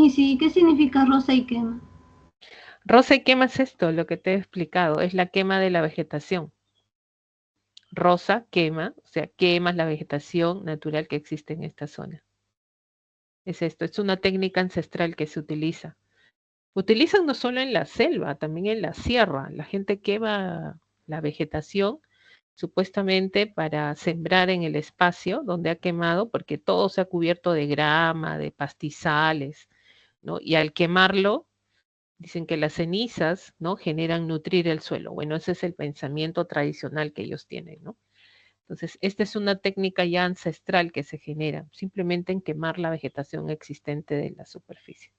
Sí, ¿qué significa rosa y quema? Rosa y quema es esto, lo que te he explicado, es la quema de la vegetación. Rosa quema, o sea, quemas la vegetación natural que existe en esta zona. Es esto, es una técnica ancestral que se utiliza. Utilizan no solo en la selva, también en la sierra. La gente quema la vegetación supuestamente para sembrar en el espacio donde ha quemado, porque todo se ha cubierto de grama, de pastizales, ¿no? Y al quemarlo, dicen que las cenizas, ¿no? Generan nutrir el suelo. Bueno, ese es el pensamiento tradicional que ellos tienen, ¿no? Entonces, esta es una técnica ya ancestral que se genera simplemente en quemar la vegetación existente de la superficie.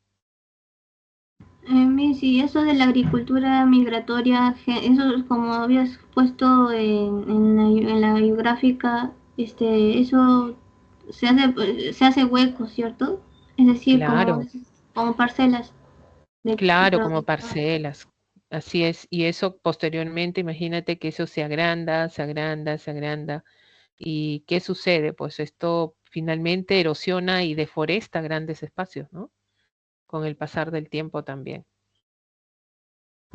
Sí, eso de la agricultura migratoria, eso es como habías puesto en la biográfica, eso se hace hueco, ¿cierto? Es decir, Claro, como parcelas de claro, como producción. parcelas. Así es. Y eso posteriormente, imagínate que eso se agranda, se agranda, se agranda. ¿Y qué sucede? Pues esto finalmente erosiona y deforesta grandes espacios, ¿no? Con el pasar del tiempo también.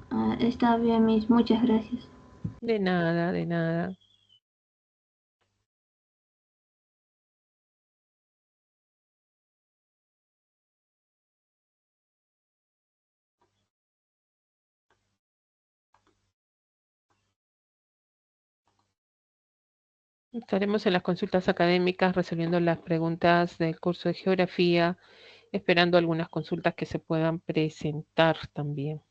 Ah, está bien, Miss, muchas gracias. De nada, de nada. Estaremos en las consultas académicas resolviendo las preguntas del curso de geografía, esperando algunas consultas que se puedan presentar también.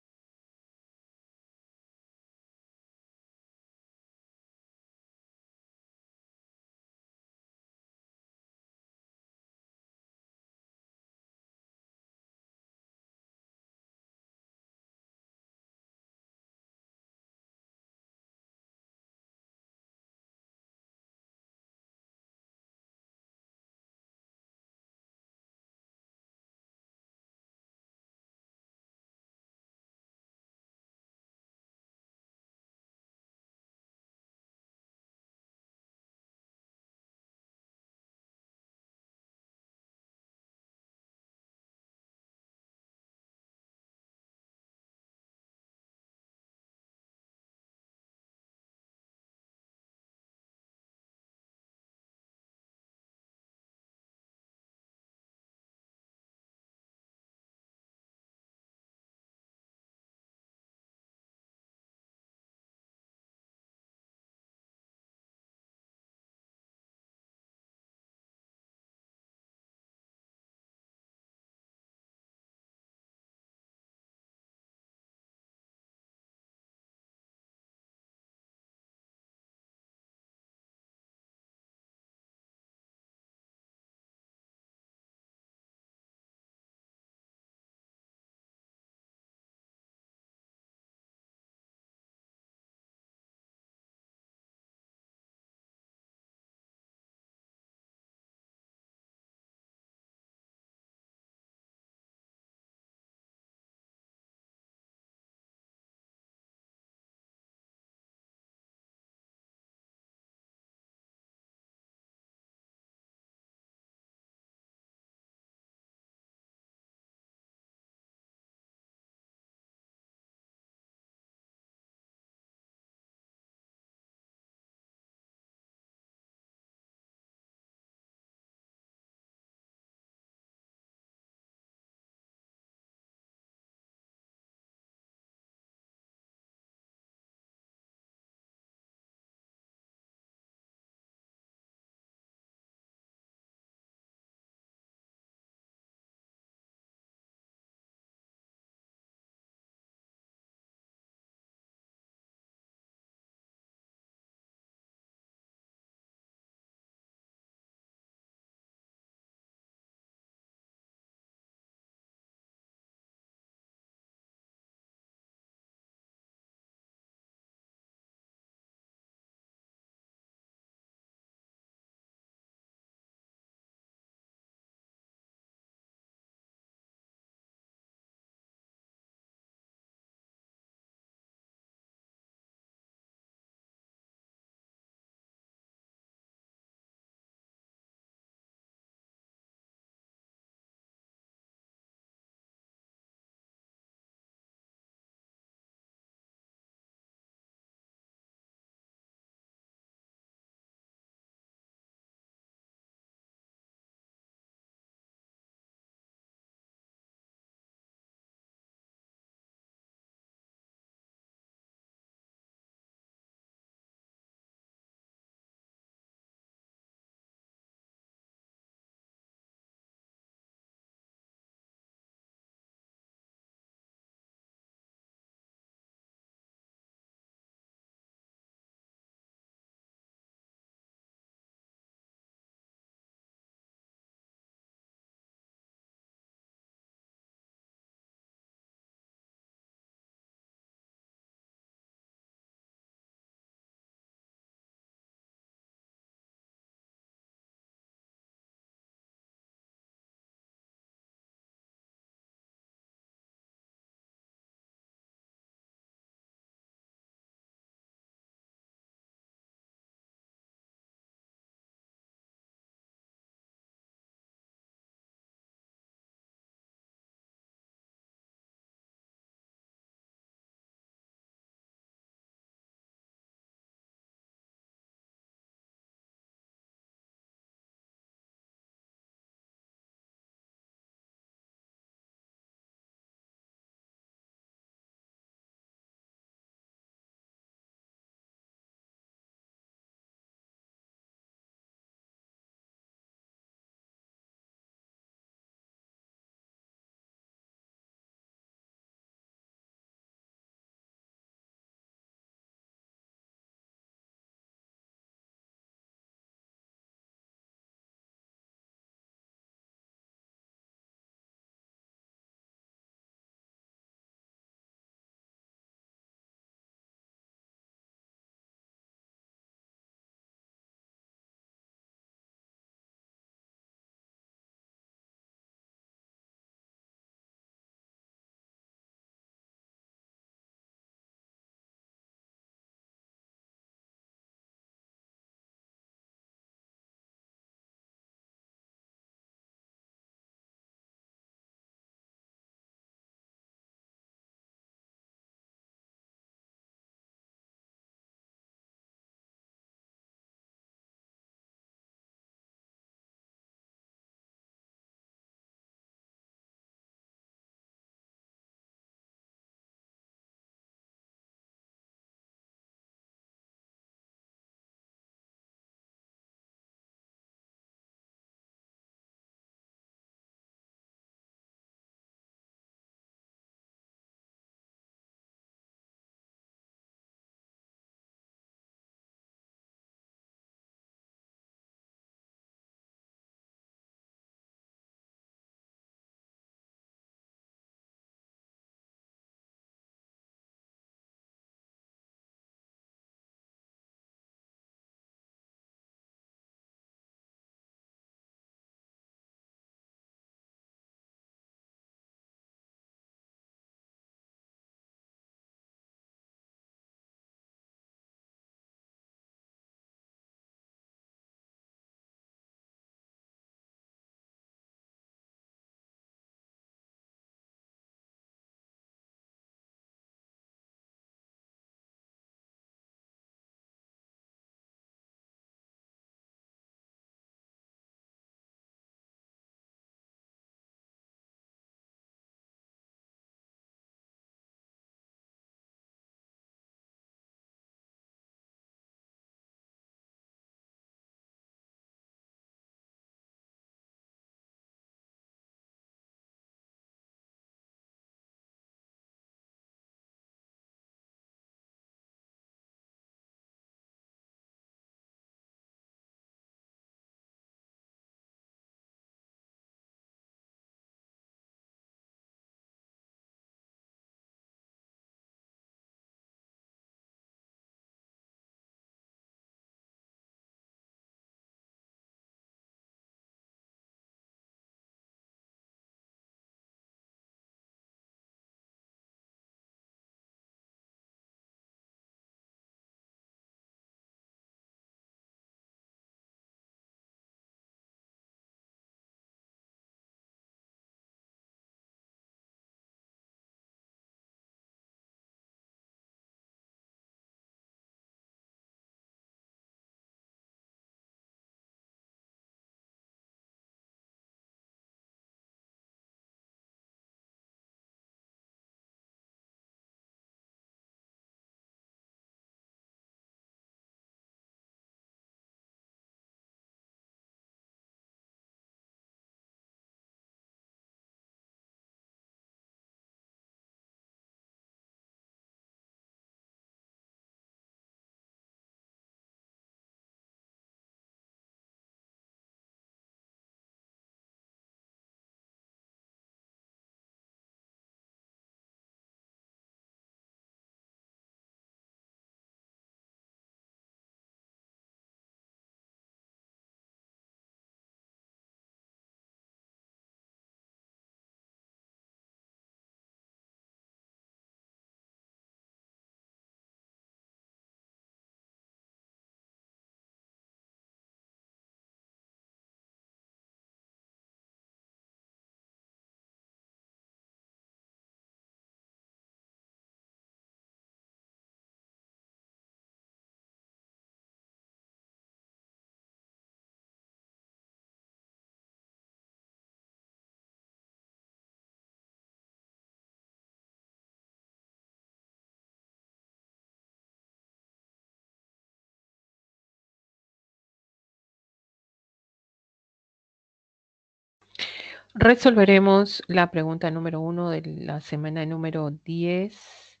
Resolveremos la pregunta número 1 de la semana número 10.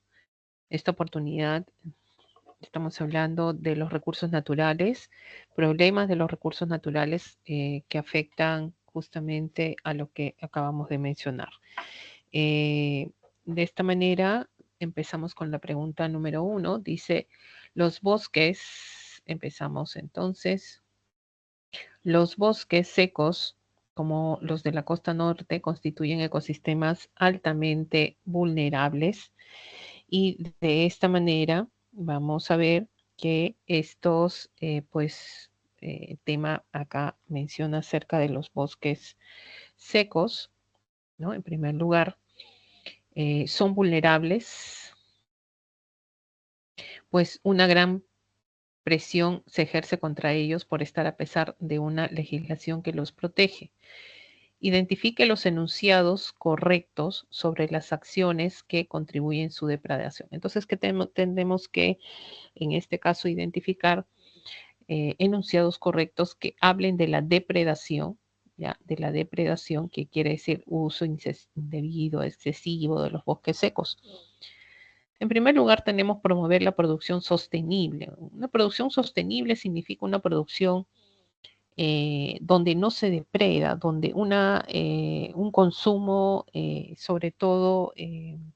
Esta oportunidad estamos hablando de los recursos naturales, problemas de los recursos naturales que afectan justamente a lo que acabamos de mencionar. De esta manera, empezamos con la pregunta número 1. Dice, los bosques, empezamos entonces, los bosques secos, como los de la costa norte, constituyen ecosistemas altamente vulnerables y de esta manera vamos a ver que estos, tema acá menciona acerca de los bosques secos, ¿no? En primer lugar, son vulnerables, pues una gran presión se ejerce contra ellos por estar a pesar de una legislación que los protege. Identifique los enunciados correctos sobre las acciones que contribuyen a su depredación. Entonces, ¿qué tendremos que, en este caso, identificar enunciados correctos que hablen de la depredación, ¿ya? De la depredación, que quiere decir uso indebido, excesivo de los bosques secos. En primer lugar, tenemos promover la producción sostenible. Una producción sostenible significa una producción donde no se depreda, donde un consumo sobre todo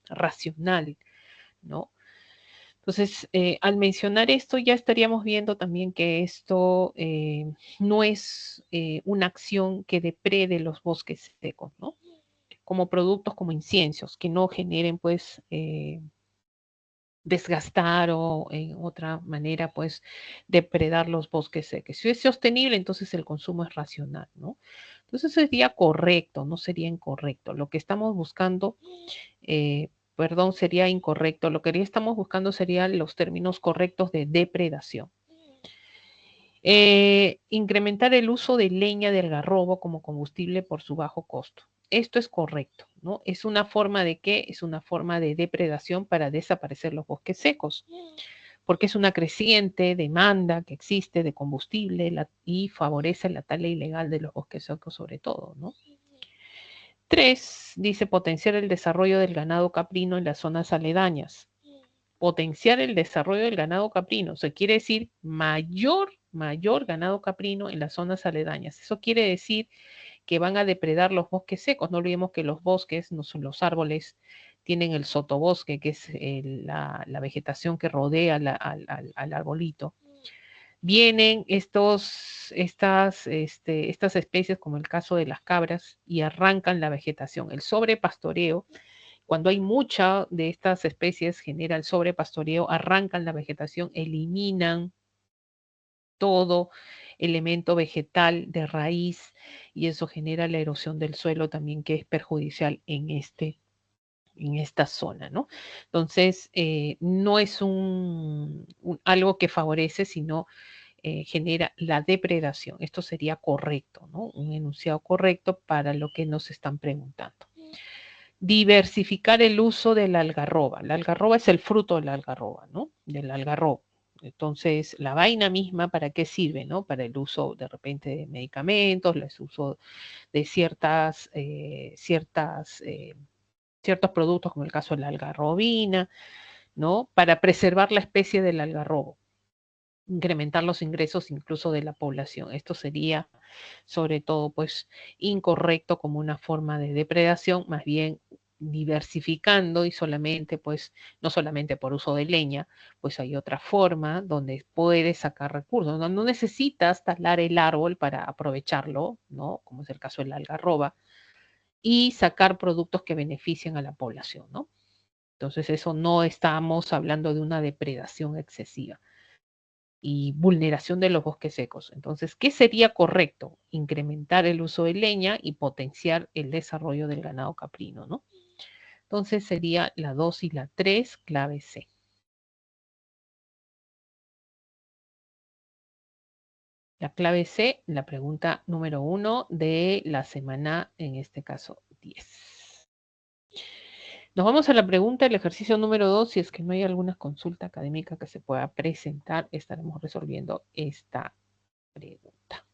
racional, ¿no? Entonces, al mencionar esto, ya estaríamos viendo también que esto no es una acción que deprede los bosques secos, ¿no? Como productos como inciensos, que no generen, pues, desgastar o en otra manera, pues, depredar los bosques secos. Si es sostenible, entonces el consumo es racional, ¿no? Entonces sería correcto, no sería incorrecto. Lo que estamos buscando, sería incorrecto. Lo que estamos buscando serían los términos correctos de depredación. Incrementar el uso de leña de algarrobo como combustible por su bajo costo. Esto es correcto, ¿no? Es una forma de qué? Es una forma de depredación para desaparecer los bosques secos, porque es una creciente demanda que existe de combustible y favorece la tala ilegal de los bosques secos sobre todo, ¿no? 3, dice potenciar el desarrollo del ganado caprino en las zonas aledañas. Potenciar el desarrollo del ganado caprino, o sea, quiere decir mayor ganado caprino en las zonas aledañas. Eso quiere decir que van a depredar los bosques secos. No olvidemos que los bosques, no son los árboles, tienen el sotobosque, que es la vegetación que rodea al arbolito. Vienen estas especies, como el caso de las cabras, y arrancan la vegetación. El sobrepastoreo, cuando hay mucha de estas especies, genera el sobrepastoreo, arrancan la vegetación, eliminan todo elemento vegetal de raíz y eso genera la erosión del suelo también, que es perjudicial en esta zona, ¿no? Entonces, no es algo que favorece, sino genera la depredación. Esto sería correcto, ¿no? Un enunciado correcto para lo que nos están preguntando. Diversificar el uso de la algarroba. La algarroba es el fruto de la algarroba, ¿no? Del algarrobo. Entonces, la vaina misma, ¿para qué sirve, no? Para el uso, de repente, de medicamentos, el uso de ciertos productos, como el caso de la algarrobina, ¿no? Para preservar la especie del algarrobo, incrementar los ingresos incluso de la población. Esto sería, sobre todo, pues, incorrecto como una forma de depredación, más bien diversificando y solamente, pues, no solamente por uso de leña, pues hay otra forma donde puedes sacar recursos. No necesitas talar el árbol para aprovecharlo, ¿no? Como es el caso de la algarroba, y sacar productos que beneficien a la población, ¿no? Entonces, eso no estamos hablando de una depredación excesiva y vulneración de los bosques secos. Entonces, ¿qué sería correcto? Incrementar el uso de leña y potenciar el desarrollo del ganado caprino, ¿no? Entonces sería la 2 y la 3, clave C. La clave C, la pregunta número 1 de la semana, en este caso, 10. Nos vamos a la pregunta del ejercicio número 2. Si es que no hay alguna consulta académica que se pueda presentar, estaremos resolviendo esta pregunta.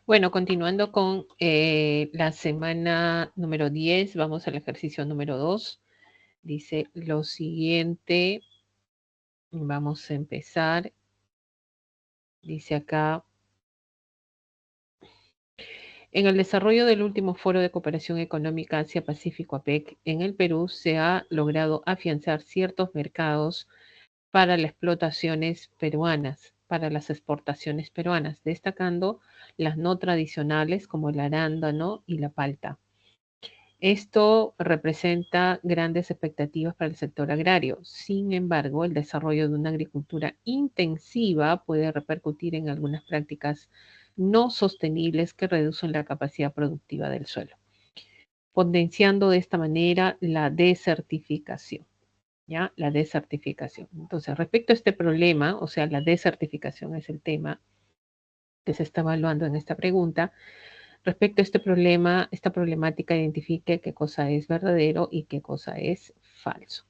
Bueno, continuando con la semana número 10, vamos al ejercicio número 2. Dice lo siguiente, vamos a empezar. Dice acá, en el desarrollo del último Foro de Cooperación Económica Asia-Pacífico APEC, en el Perú se ha logrado afianzar ciertos mercados para las explotaciones peruanas, para las exportaciones peruanas, destacando las no tradicionales como el arándano y la palta. Esto representa grandes expectativas para el sector agrario. Sin embargo, el desarrollo de una agricultura intensiva puede repercutir en algunas prácticas no sostenibles que reducen la capacidad productiva del suelo, potenciando de esta manera la desertificación. ¿Ya? La desertificación. Entonces, respecto a este problema, o sea, la desertificación es el tema que se está evaluando en esta pregunta. Respecto a este problema, esta problemática identifique qué cosa es verdadero y qué cosa es falso.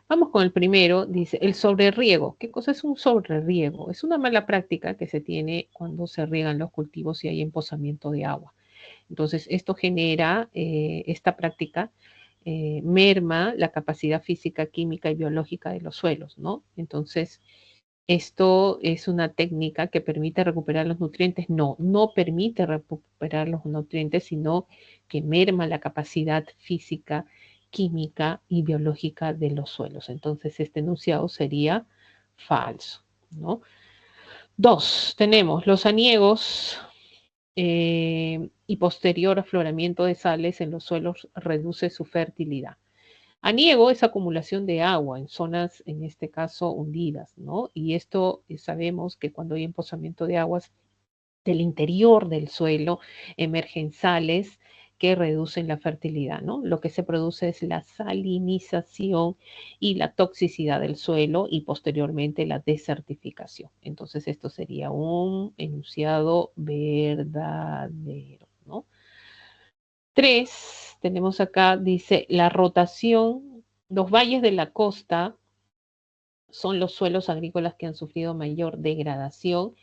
Vamos con el primero, dice el sobreriego. ¿Qué cosa es un sobreriego? Es una mala práctica que se tiene cuando se riegan los cultivos y hay emposamiento de agua. Entonces, esto genera, esta práctica merma la capacidad física, química y biológica de los suelos, ¿no? Entonces, esto es una técnica que permite recuperar los nutrientes. No, no permite recuperar los nutrientes, sino que merma la capacidad física, química y biológica de los suelos. Entonces, este enunciado sería falso, ¿no? Dos, tenemos los aniegos y posterior afloramiento de sales en los suelos reduce su fertilidad. Aniego es acumulación de agua en zonas, en este caso, hundidas, ¿no? Y esto sabemos que cuando hay emposamiento de aguas del interior del suelo, emergen sales que reducen la fertilidad, ¿no? Lo que se produce es la salinización y la toxicidad del suelo y posteriormente la desertificación. Entonces esto sería un enunciado verdadero, ¿no? 3, tenemos acá, dice, la rotación, los valles de la costa son los suelos agrícolas que han sufrido mayor degradación.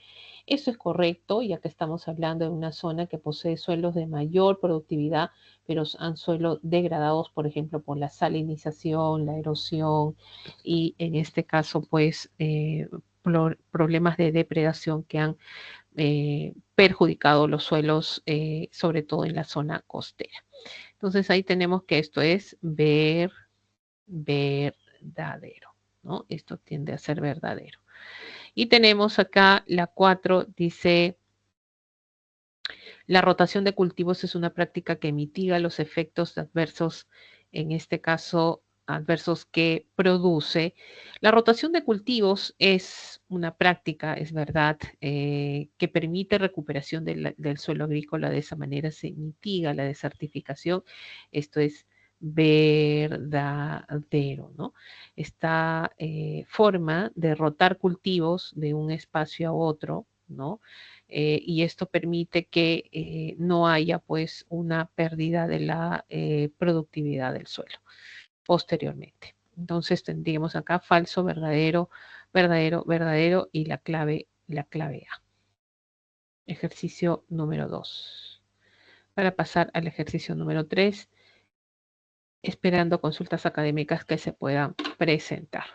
Eso es correcto, ya que estamos hablando de una zona que posee suelos de mayor productividad, pero han suelos degradados, por ejemplo, por la salinización, la erosión y en este caso, pues, problemas de depredación que han perjudicado los suelos, sobre todo en la zona costera. Entonces ahí tenemos que esto es verdadero, ¿no? Esto tiende a ser verdadero. Y tenemos acá la 4, dice, la rotación de cultivos es una práctica que mitiga los efectos adversos, en este caso, adversos que produce. La rotación de cultivos es una práctica, es verdad, que permite recuperación del suelo agrícola. De esa manera se mitiga la desertificación. Esto es verdadero, ¿no? Esta forma de rotar cultivos de un espacio a otro, ¿no? Y esto permite que no haya pues una pérdida de la productividad del suelo posteriormente. Entonces tendríamos acá falso, verdadero, verdadero, verdadero y la clave A. Ejercicio número 2. Para pasar al ejercicio número 3, esperando consultas académicas que se puedan presentar.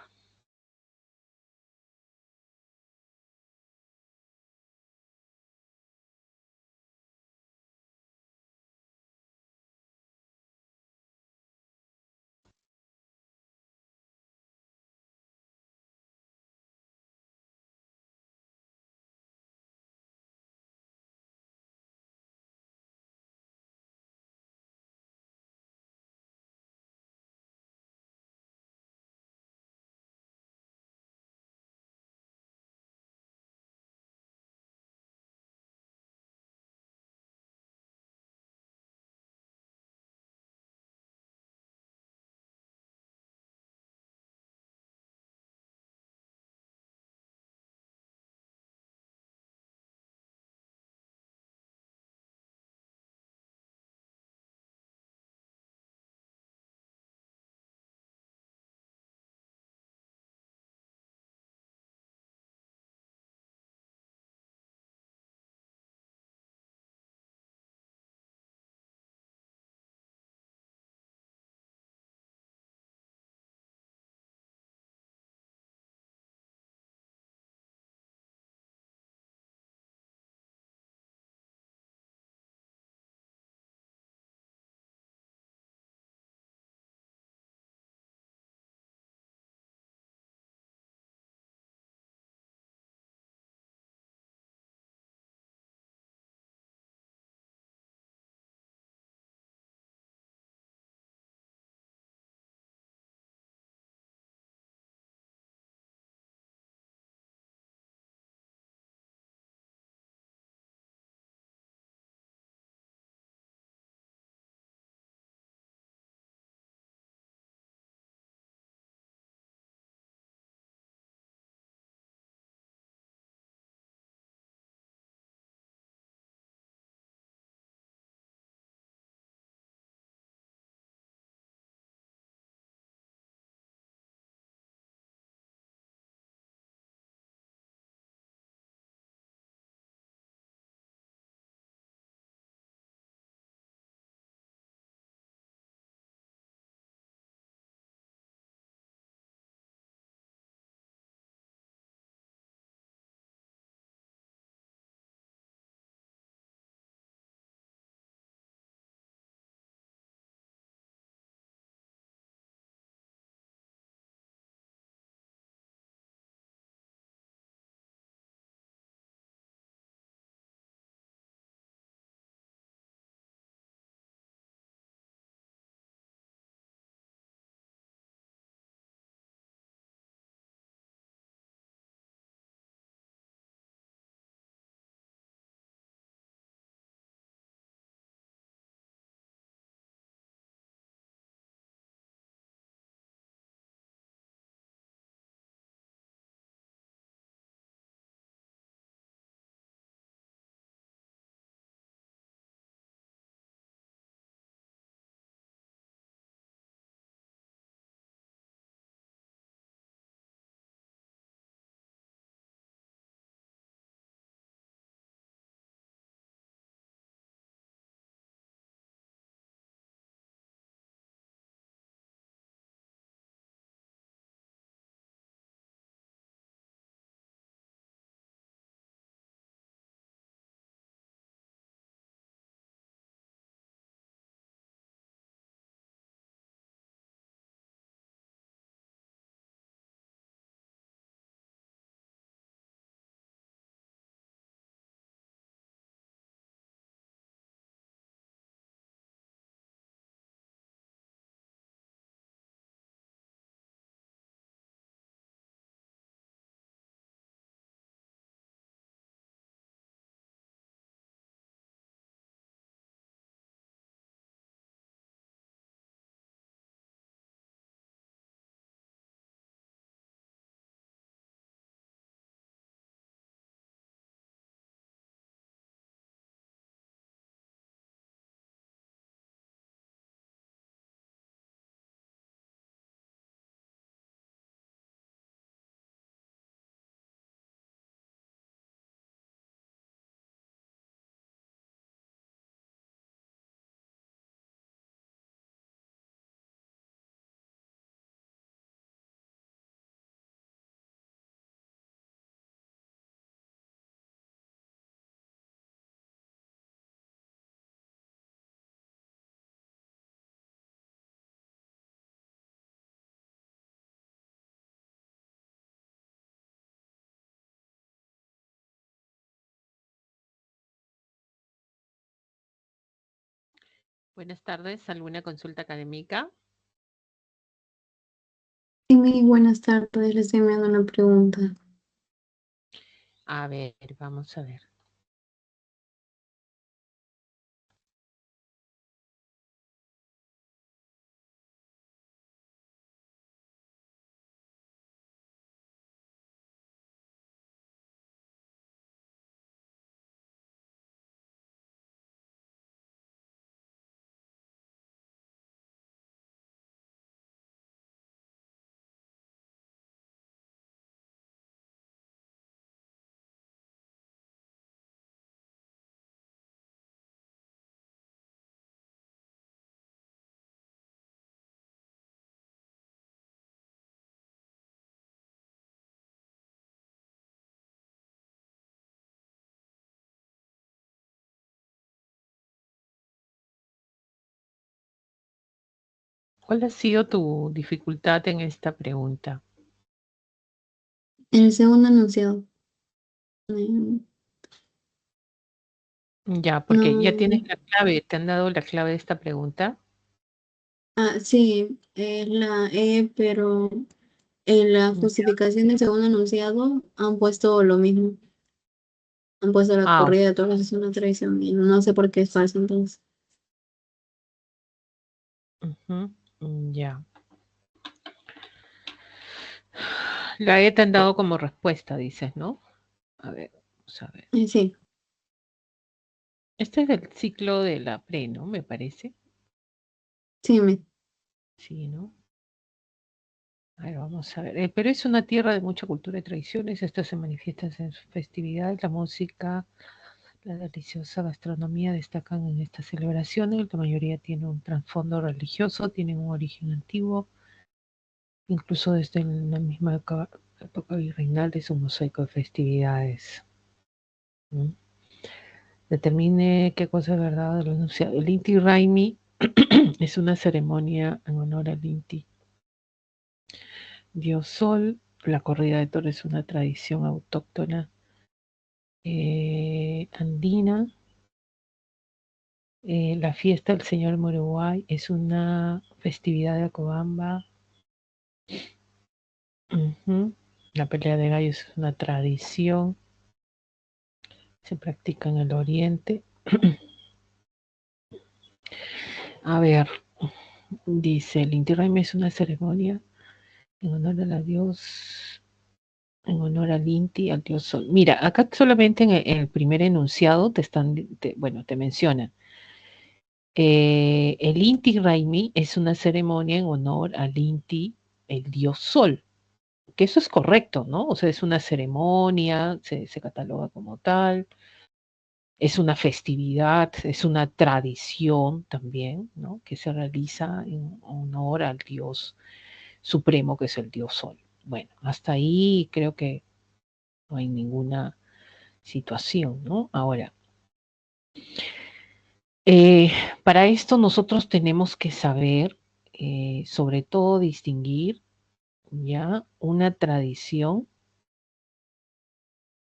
Buenas tardes, ¿alguna consulta académica? Sí, muy buenas tardes, les estoy enviando una pregunta. A ver, vamos a ver. ¿Cuál ha sido tu dificultad en esta pregunta? El segundo enunciado. eh, Ya, porque ya tienes no, la clave, ¿te han dado la clave de esta pregunta? sí, es la E, pero en la Ya. justificación del segundo enunciado han puesto lo mismo. Han puesto la Ah, corrida de toros es una traición y no sé por qué es falso entonces. ujú, ya. La E te han dado como respuesta, dices, ¿no? A ver, vamos a ver. Sí, Este es del ciclo de la pre, ¿no? Me parece. sí, Sí, ¿no? A ver, vamos a ver. El Perú es una tierra de mucha cultura y tradiciones. Estas se manifiestan en sus festividades. La música, la deliciosa gastronomía destacan en estas celebraciones. La mayoría tiene un trasfondo religioso, tienen un origen antiguo, incluso desde la misma época virreinal es un mosaico de festividades. ¿Mm? Determine qué cosa es verdad de lo enunciado. El Inti Raimi es una ceremonia en honor al Inti Dios Sol. La corrida de toros es una tradición autóctona andina. La fiesta del Señor Muruguay es una festividad de Acobamba. Ujú. La pelea de gallos es una tradición, se practica en el oriente. A ver, dice, el Inti Raymi es una ceremonia en honor a la dios, en honor al Inti, al dios Sol. Mira, acá solamente en el primer enunciado bueno, te mencionan. El Inti Raymi es una ceremonia en honor al Inti, el dios Sol. Que eso es correcto, ¿no? O sea, es una ceremonia, se cataloga como tal, es una festividad, es una tradición también, ¿no? Que se realiza en honor al Dios supremo, que es el Dios Sol. Bueno, hasta ahí creo que no hay ninguna situación, ¿no? Ahora, eh, para esto nosotros tenemos que saber, sobre todo, distinguir ya una tradición,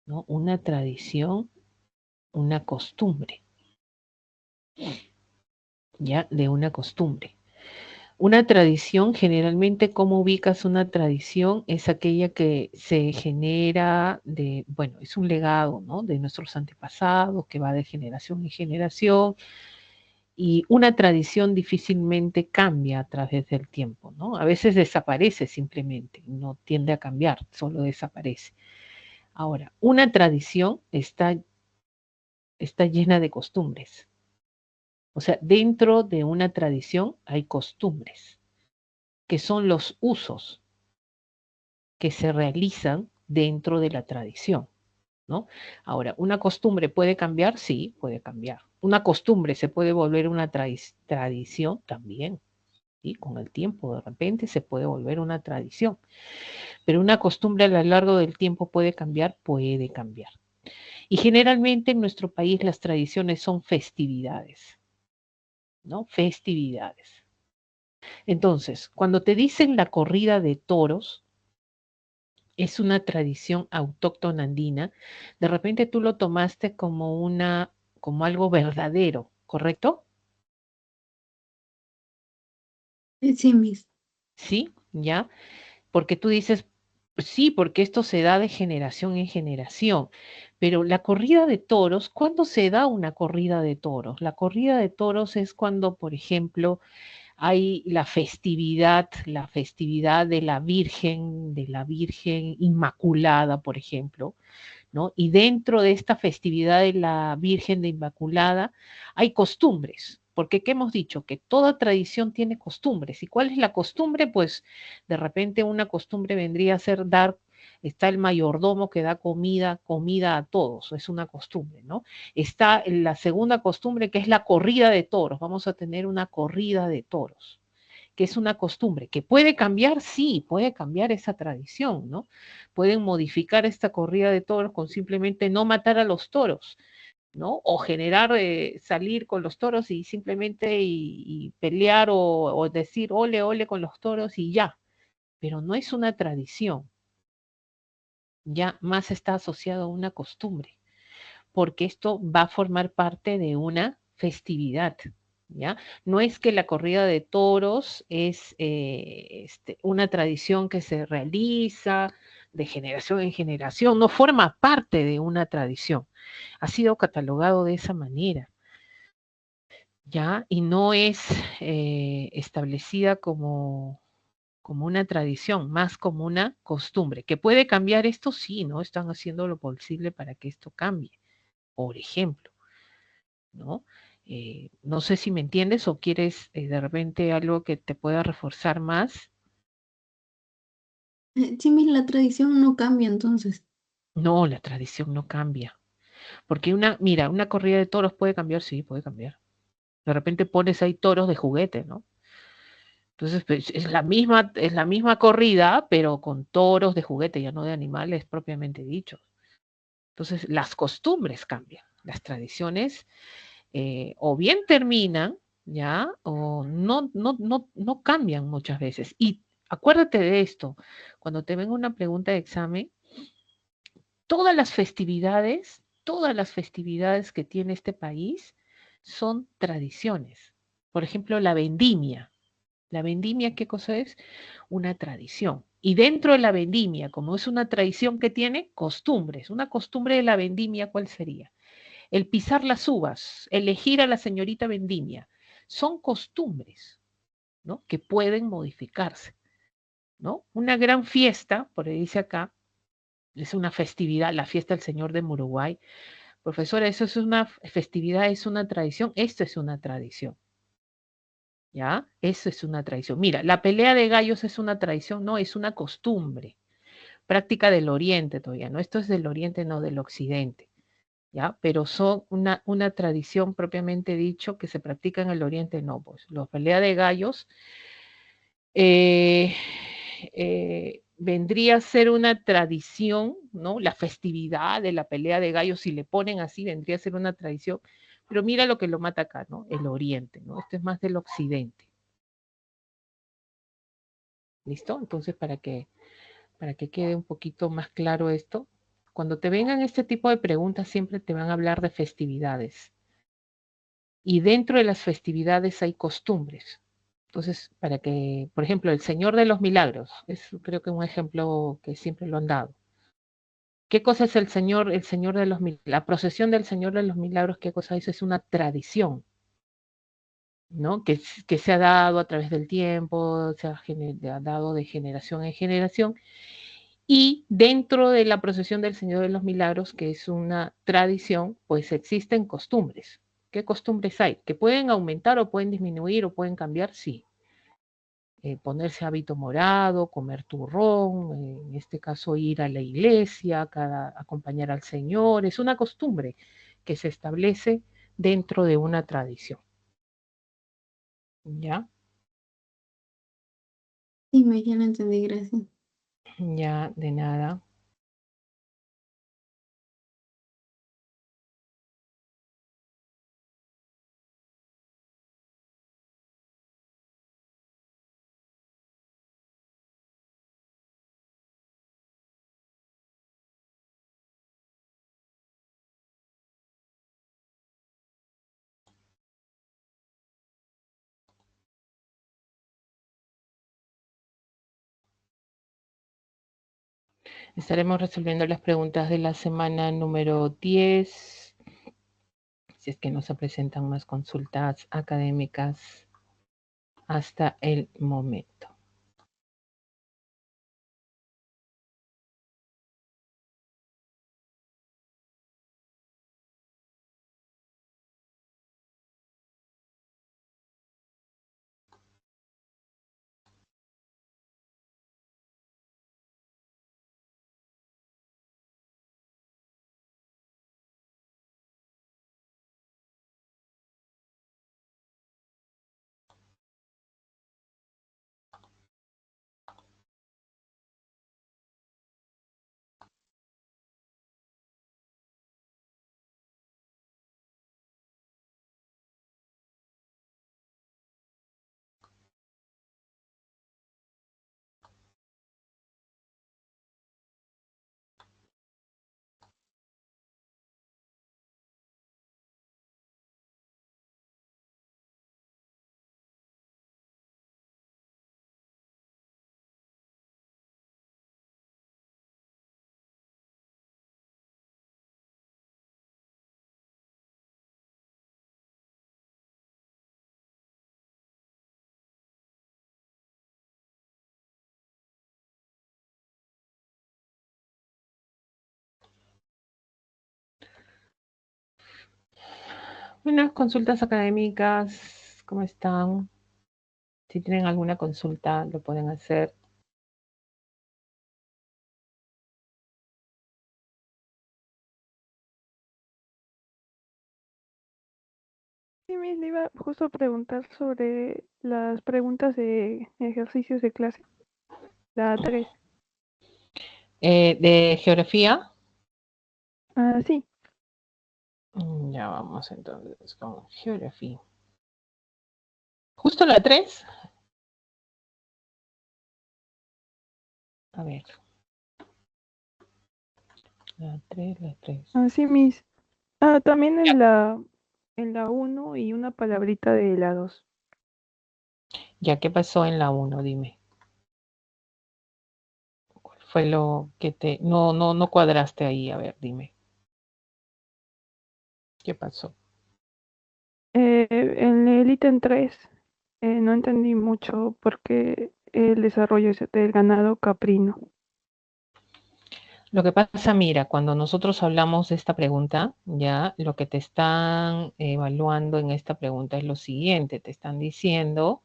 ¿no? Una tradición, una costumbre, ya de una costumbre. Una tradición, generalmente, ¿cómo ubicas una tradición? Es aquella que se genera de, bueno, es un legado, ¿no? De nuestros antepasados, que va de generación en generación, y una tradición difícilmente cambia a través del tiempo, ¿no? A veces desaparece simplemente, no tiende a cambiar, solo desaparece. Ahora, una tradición está llena de costumbres. O sea, dentro de una tradición hay costumbres, que son los usos que se realizan dentro de la tradición, ¿no? Ahora, ¿una costumbre puede cambiar? Sí, puede cambiar. ¿Una costumbre se puede volver una tradición? También, ¿sí? Con el tiempo, de repente, se puede volver una tradición. Pero una costumbre a lo largo del tiempo puede cambiar, puede cambiar. Y generalmente en nuestro país las tradiciones son festividades, ¿no? Festividades. Entonces, cuando te dicen la corrida de toros, es una tradición autóctona andina, de repente tú lo tomaste como algo verdadero, ¿correcto? Sí, Miss. ¿Sí? ¿Ya? Porque tú dices, sí, porque esto se da de generación en generación. Pero la corrida de toros, ¿cuándo se da una corrida de toros? La corrida de toros es cuando, por ejemplo, hay la festividad de la Virgen Inmaculada, por ejemplo, ¿no? Y dentro de esta festividad de la Virgen de Inmaculada hay costumbres, porque ¿qué hemos dicho? Que toda tradición tiene costumbres. ¿Y cuál es la costumbre? Pues de repente una costumbre vendría a ser dar, está el mayordomo que da comida a todos, es una costumbre, ¿no? Está la segunda costumbre que es la corrida de toros, vamos a tener una corrida de toros, que es una costumbre, que puede cambiar, sí, puede cambiar esa tradición, ¿no? Pueden modificar esta corrida de toros con simplemente no matar a los toros, ¿no? O generar, salir con los toros y simplemente y pelear o decir ole, ole con los toros y ya, pero no es una tradición, ya más está asociado a una costumbre, porque esto va a formar parte de una festividad, ¿ya? No es que la corrida de toros es una tradición que se realiza de generación en generación, no forma parte de una tradición. Ha sido catalogado de esa manera, ¿ya? Y no es establecida como una tradición, más como una costumbre. ¿Que puede cambiar esto? Sí, ¿no? Están haciendo lo posible para que esto cambie, por ejemplo. ¿No? No sé si me entiendes o quieres de repente algo que te pueda reforzar más. Sí, Miss, la tradición no cambia entonces. No, la tradición no cambia. Porque mira, una corrida de toros puede cambiar, sí, puede cambiar. De repente pones ahí toros de juguete, ¿no? Entonces, pues, es la misma corrida, pero con toros de juguete, ya no de animales propiamente dichos. Entonces, las costumbres cambian, las tradiciones o bien terminan, ¿ya? O no cambian muchas veces. Y acuérdate de esto, cuando te venga una pregunta de examen, todas las festividades que tiene este país son tradiciones. Por ejemplo, la vendimia. La vendimia, ¿qué cosa es? Una tradición. Y dentro de la vendimia, como es una tradición que tiene costumbres, una costumbre de la vendimia, ¿cuál sería? El pisar las uvas, elegir a la señorita vendimia, son costumbres, ¿no? Que pueden modificarse, ¿no? Una gran fiesta, por ahí dice acá, es una festividad, la fiesta del Señor de Uruguay. Profesora, eso es una festividad, es una tradición, esto es una tradición, ¿ya? Eso es una tradición. Mira, la pelea de gallos es una tradición, no, es una costumbre, práctica del Oriente todavía, ¿no? Esto es del Oriente, no del Occidente. ¿Ya? Pero son una tradición propiamente dicho que se practica en el Oriente, no, pues la pelea de gallos eh, vendría a ser una tradición, ¿no? La festividad de la pelea de gallos, si le ponen así, vendría a ser una tradición, pero mira lo que lo mata acá, ¿no? El Oriente, ¿no? Esto es más del Occidente, ¿listo? Entonces, para que quede un poquito más claro esto, cuando te vengan este tipo de preguntas, siempre te van a hablar de festividades. Y dentro de las festividades hay costumbres. Entonces, para que, por ejemplo, el Señor de los Milagros, es creo que un ejemplo que siempre lo han dado. ¿Qué cosa es el Señor de los Milagros? La procesión del Señor de los Milagros, ¿qué cosa es? Es una tradición, ¿no? Que se ha dado a través del tiempo, ha dado de generación en generación. Y dentro de la procesión del Señor de los Milagros, que es una tradición, pues existen costumbres. ¿Qué costumbres hay? ¿Que pueden aumentar o pueden disminuir o pueden cambiar? Sí. Ponerse hábito morado, comer turrón, en este caso ir a la iglesia, acompañar al Señor, es una costumbre que se establece dentro de una tradición. ¿Ya? Sí, Miss, ya lo entendí, gracias. Ya, de nada. Estaremos resolviendo las preguntas de la semana número 10, si es que no se presentan más consultas académicas hasta el momento. Buenas consultas académicas, ¿cómo están? Si tienen alguna consulta, lo pueden hacer. Sí, Miss, le iba justo a preguntar sobre las preguntas de ejercicios de clase. La 3. ¿De geografía? Sí. Ya vamos entonces con geografía. ¿Justo la 3? A ver. La 3. Sí, Miss. También en la 1 y una palabrita de la 2. Ya, ¿qué pasó en la 1? Dime. ¿Cuál fue lo que te... No cuadraste ahí? A ver, dime. ¿Qué pasó? En el ítem 3 no entendí mucho porque el desarrollo es del ganado caprino. Lo que pasa, mira, cuando nosotros hablamos de esta pregunta, ya lo que te están evaluando en esta pregunta es lo siguiente, te están diciendo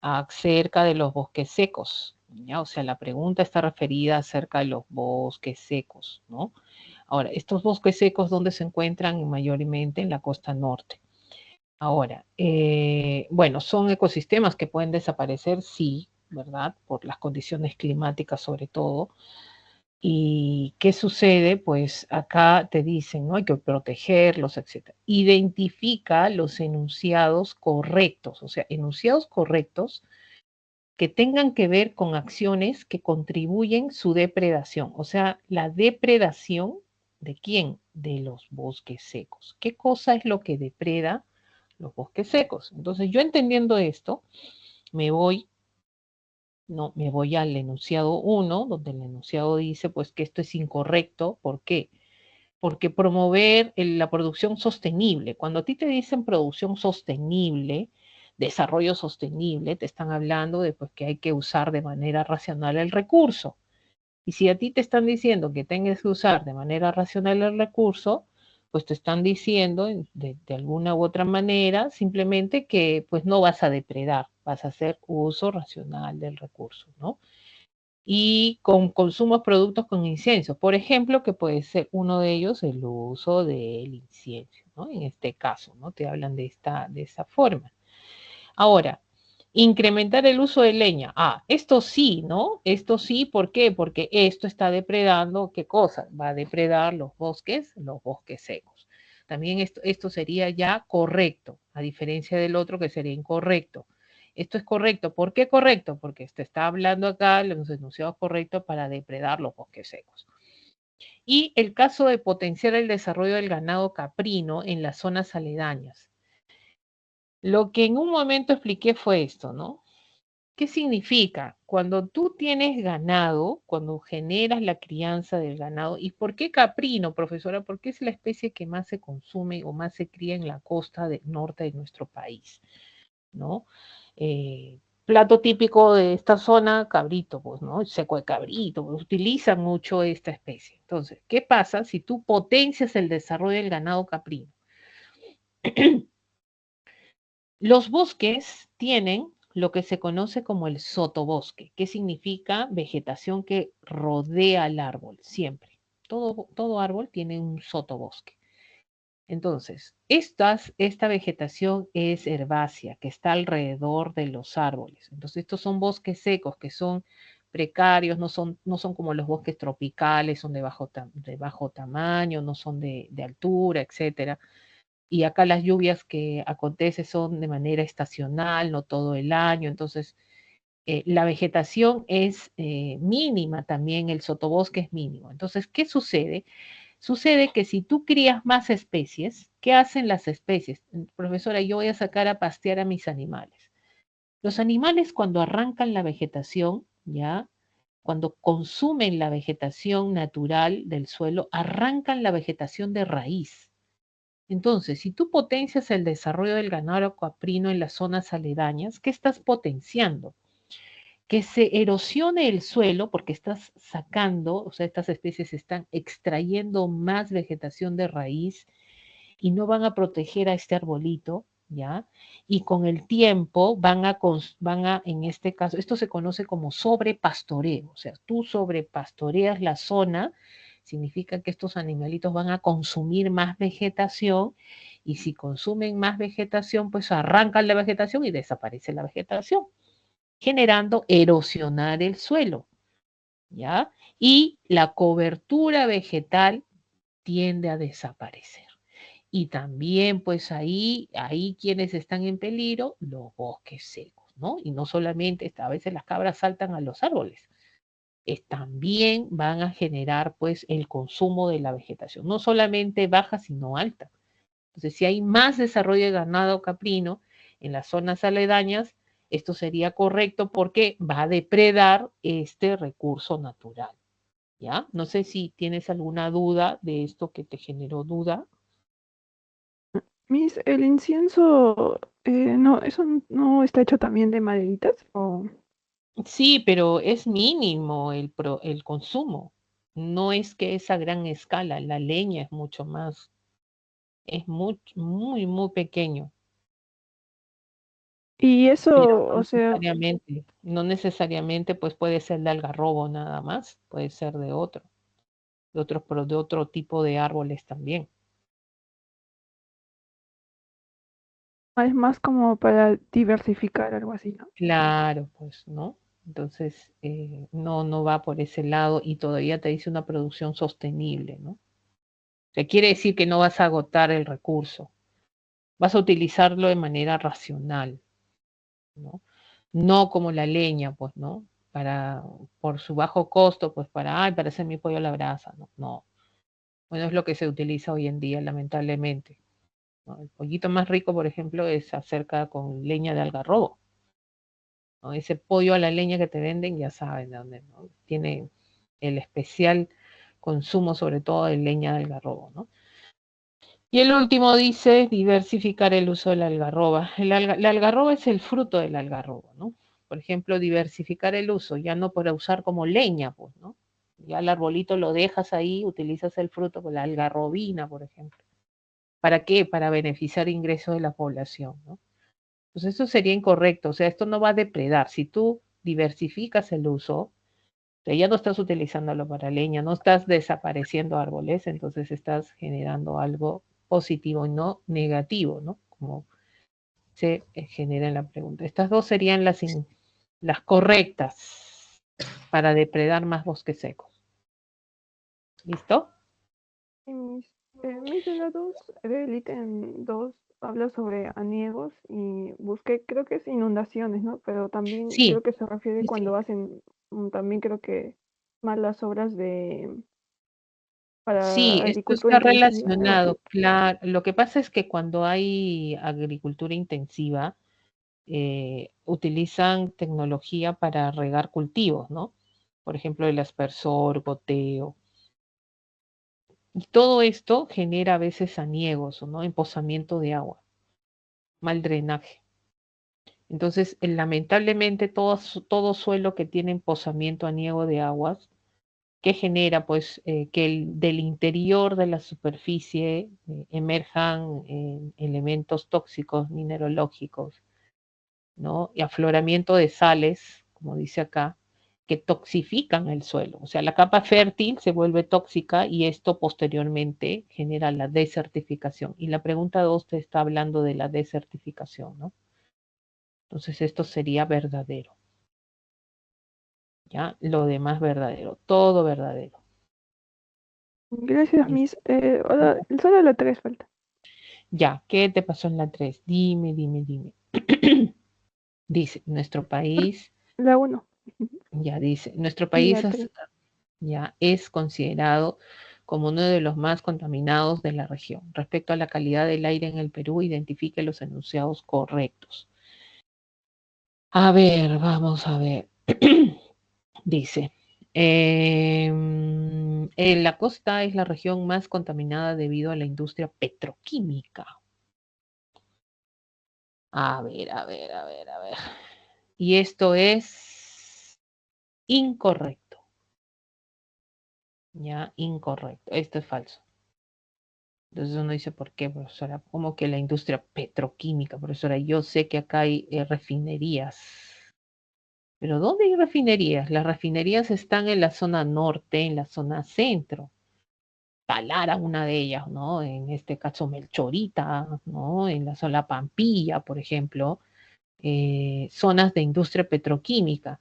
acerca de los bosques secos, ¿ya? O sea, la pregunta está referida acerca de los bosques secos, ¿no? Ahora, estos bosques secos, ¿dónde se encuentran? Mayormente en la costa norte. Ahora, bueno, son ecosistemas que pueden desaparecer, sí, ¿verdad? Por las condiciones climáticas sobre todo. ¿Y qué sucede? Pues acá te dicen, ¿no? Hay que protegerlos, etc. Identifica los enunciados correctos, o sea, enunciados correctos que tengan que ver con acciones que contribuyen su depredación. O sea, la depredación de quién? De los bosques secos. ¿Qué cosa es lo que depreda los bosques secos? Entonces, yo entendiendo esto, me voy al enunciado 1, donde el enunciado dice pues que esto es incorrecto. ¿Por qué? Porque promover la producción sostenible, cuando a ti te dicen producción sostenible, desarrollo sostenible, te están hablando de pues, que hay que usar de manera racional el recurso. Y si a ti te están diciendo que tengas que usar de manera racional el recurso, pues te están diciendo de alguna u otra manera simplemente que pues no vas a depredar, vas a hacer uso racional del recurso, ¿no? Y con consumos productos con incienso. Por ejemplo, que puede ser uno de ellos el uso del incienso, ¿no? En este caso, ¿no? Te hablan de esa forma. Ahora, incrementar el uso de leña. Esto sí, ¿no? Esto sí, ¿por qué? Porque esto está depredando, ¿qué cosa? Va a depredar los bosques secos. También esto sería ya correcto, a diferencia del otro que sería incorrecto. Esto es correcto. ¿Por qué correcto? Porque se está hablando acá, los enunciados correctos para depredar los bosques secos. Y el caso de potenciar el desarrollo del ganado caprino en las zonas aledañas. Lo que en un momento expliqué fue esto, ¿no? ¿Qué significa? Cuando tú tienes ganado, cuando generas la crianza del ganado, ¿y por qué caprino, profesora? Porque es la especie que más se consume o más se cría en la costa del norte de nuestro país, ¿no? Plato típico de esta zona, cabrito, pues, ¿no? El seco de cabrito, pues, utilizan mucho esta especie. Entonces, ¿qué pasa si tú potencias el desarrollo del ganado caprino? Los bosques tienen lo que se conoce como el sotobosque, que significa vegetación que rodea al árbol, siempre. Todo árbol tiene un sotobosque. Entonces, esta vegetación es herbácea, que está alrededor de los árboles. Entonces, estos son bosques secos, que son precarios, no son como los bosques tropicales, son de bajo tamaño, no son de altura, etcétera. Y acá las lluvias que acontecen son de manera estacional, no todo el año. Entonces, la vegetación es mínima también, el sotobosque es mínimo. Entonces, ¿qué sucede? Sucede que si tú crías más especies, ¿qué hacen las especies? Profesora, yo voy a sacar a pastear a mis animales. Los animales cuando arrancan la vegetación, ¿ya? Cuando consumen la vegetación natural del suelo, arrancan la vegetación de raíz. Entonces, si tú potencias el desarrollo del ganado caprino en las zonas aledañas, ¿qué estás potenciando? Que se erosione el suelo porque estás sacando, o sea, estas especies están extrayendo más vegetación de raíz y no van a proteger a este arbolito, ¿ya? Y con el tiempo en este caso, esto se conoce como sobrepastoreo, o sea, tú sobrepastoreas la zona, significa que estos animalitos van a consumir más vegetación y si consumen más vegetación, pues arrancan la vegetación y desaparece la vegetación, generando erosionar el suelo, ¿ya? Y la cobertura vegetal tiende a desaparecer. Y también, pues ahí quienes están en peligro, los bosques secos, ¿no? Y no solamente, a veces las cabras saltan a los árboles, también van a generar, pues, el consumo de la vegetación, no solamente baja, sino alta. Entonces, si hay más desarrollo de ganado caprino en las zonas aledañas, esto sería correcto porque va a depredar este recurso natural, ¿ya? No sé si tienes alguna duda de esto que te generó duda. Miss, el incienso, no, eso no está hecho también de maderitas o Sí, pero es mínimo el consumo. No es que es a gran escala, la leña es mucho más, es muy pequeño, y pero eso, o sea, no necesariamente pues puede ser de algarrobo nada más, puede ser de otro tipo de árboles también. es más como para diversificar algo así, ¿no? Claro, pues, ¿no? Entonces, no va por ese lado y todavía te dice una producción sostenible, ¿no? O sea, quiere decir que no vas a agotar el recurso, vas a utilizarlo de manera racional, ¿no? No como la leña, pues, ¿no? Por su bajo costo, pues para hacer mi pollo a la brasa, ¿no? No. Bueno, es lo que se utiliza hoy en día, lamentablemente, ¿no? El pollito más rico, por ejemplo, es acerca con leña de algarrobo, ¿no? Ese pollo a la leña que te venden, ya saben de dónde, ¿no? Tiene el especial consumo, sobre todo de leña de algarrobo, ¿no? Y el último dice diversificar el uso de la algarroba. La algarroba es el fruto del algarrobo, ¿no? Por ejemplo, diversificar el uso, ya no para usar como leña, pues, ¿no? Ya el arbolito lo dejas ahí, utilizas el fruto con la algarrobina, por ejemplo. ¿Para qué? Para beneficiar ingresos de la población, ¿no? Pues eso sería incorrecto, o sea, esto no va a depredar. Si tú diversificas el uso, o sea, ya no estás utilizándolo para leña, no estás desapareciendo árboles, entonces estás generando algo positivo y no negativo, ¿no? Como se genera en la pregunta. Estas dos serían las correctas para depredar más bosques secos. ¿Listo? Y mis de la 2, del ítem 2, habla sobre aniegos y busqué, creo que es inundaciones, ¿no? Pero también Sí, creo que se refiere sí, sí. cuando hacen, también creo que malas obras para Sí, esto agricultura está intensiva, algo así. relacionado, claro. Lo que pasa es que cuando hay agricultura intensiva, utilizan tecnología para regar cultivos, ¿no? Por ejemplo, el aspersor, goteo. Y todo esto genera a veces aniegos, ¿no? Emposamiento de agua, mal drenaje. Entonces, lamentablemente, todo suelo que tiene emposamiento, aniego de aguas, ¿qué genera? Pues que del interior de la superficie emerjan elementos tóxicos, mineralógicos, ¿no? Y afloramiento de sales, como dice acá, que toxifican el suelo. O sea, la capa fértil se vuelve tóxica y esto posteriormente genera la desertificación. Y la pregunta 2 te está hablando de la desertificación, ¿no? Entonces esto sería verdadero. ¿Ya? Lo demás verdadero, todo verdadero. Gracias, Miss. Ahora, solo la 3 falta. Ya, ¿qué te pasó en la 3? Dime. Dice, nuestro país, La 1 ya dice, nuestro y país la 3. ya es considerado como uno de los más contaminados de la región. Respecto a la calidad del aire en el Perú, identifique los enunciados correctos. A ver, vamos a ver. Dice, la costa es la región más contaminada debido a la industria petroquímica. A ver. Y esto es incorrecto. Ya, incorrecto. Esto es falso. Entonces uno dice, ¿por qué, profesora? ¿Cómo que la industria petroquímica, profesora? Yo sé que acá hay refinerías. ¿Pero dónde hay refinerías? Las refinerías están en la zona norte, en la zona centro. Talara, una de ellas, ¿no? En este caso Melchorita, ¿no? En la zona Pampilla, por ejemplo, zonas de industria petroquímica.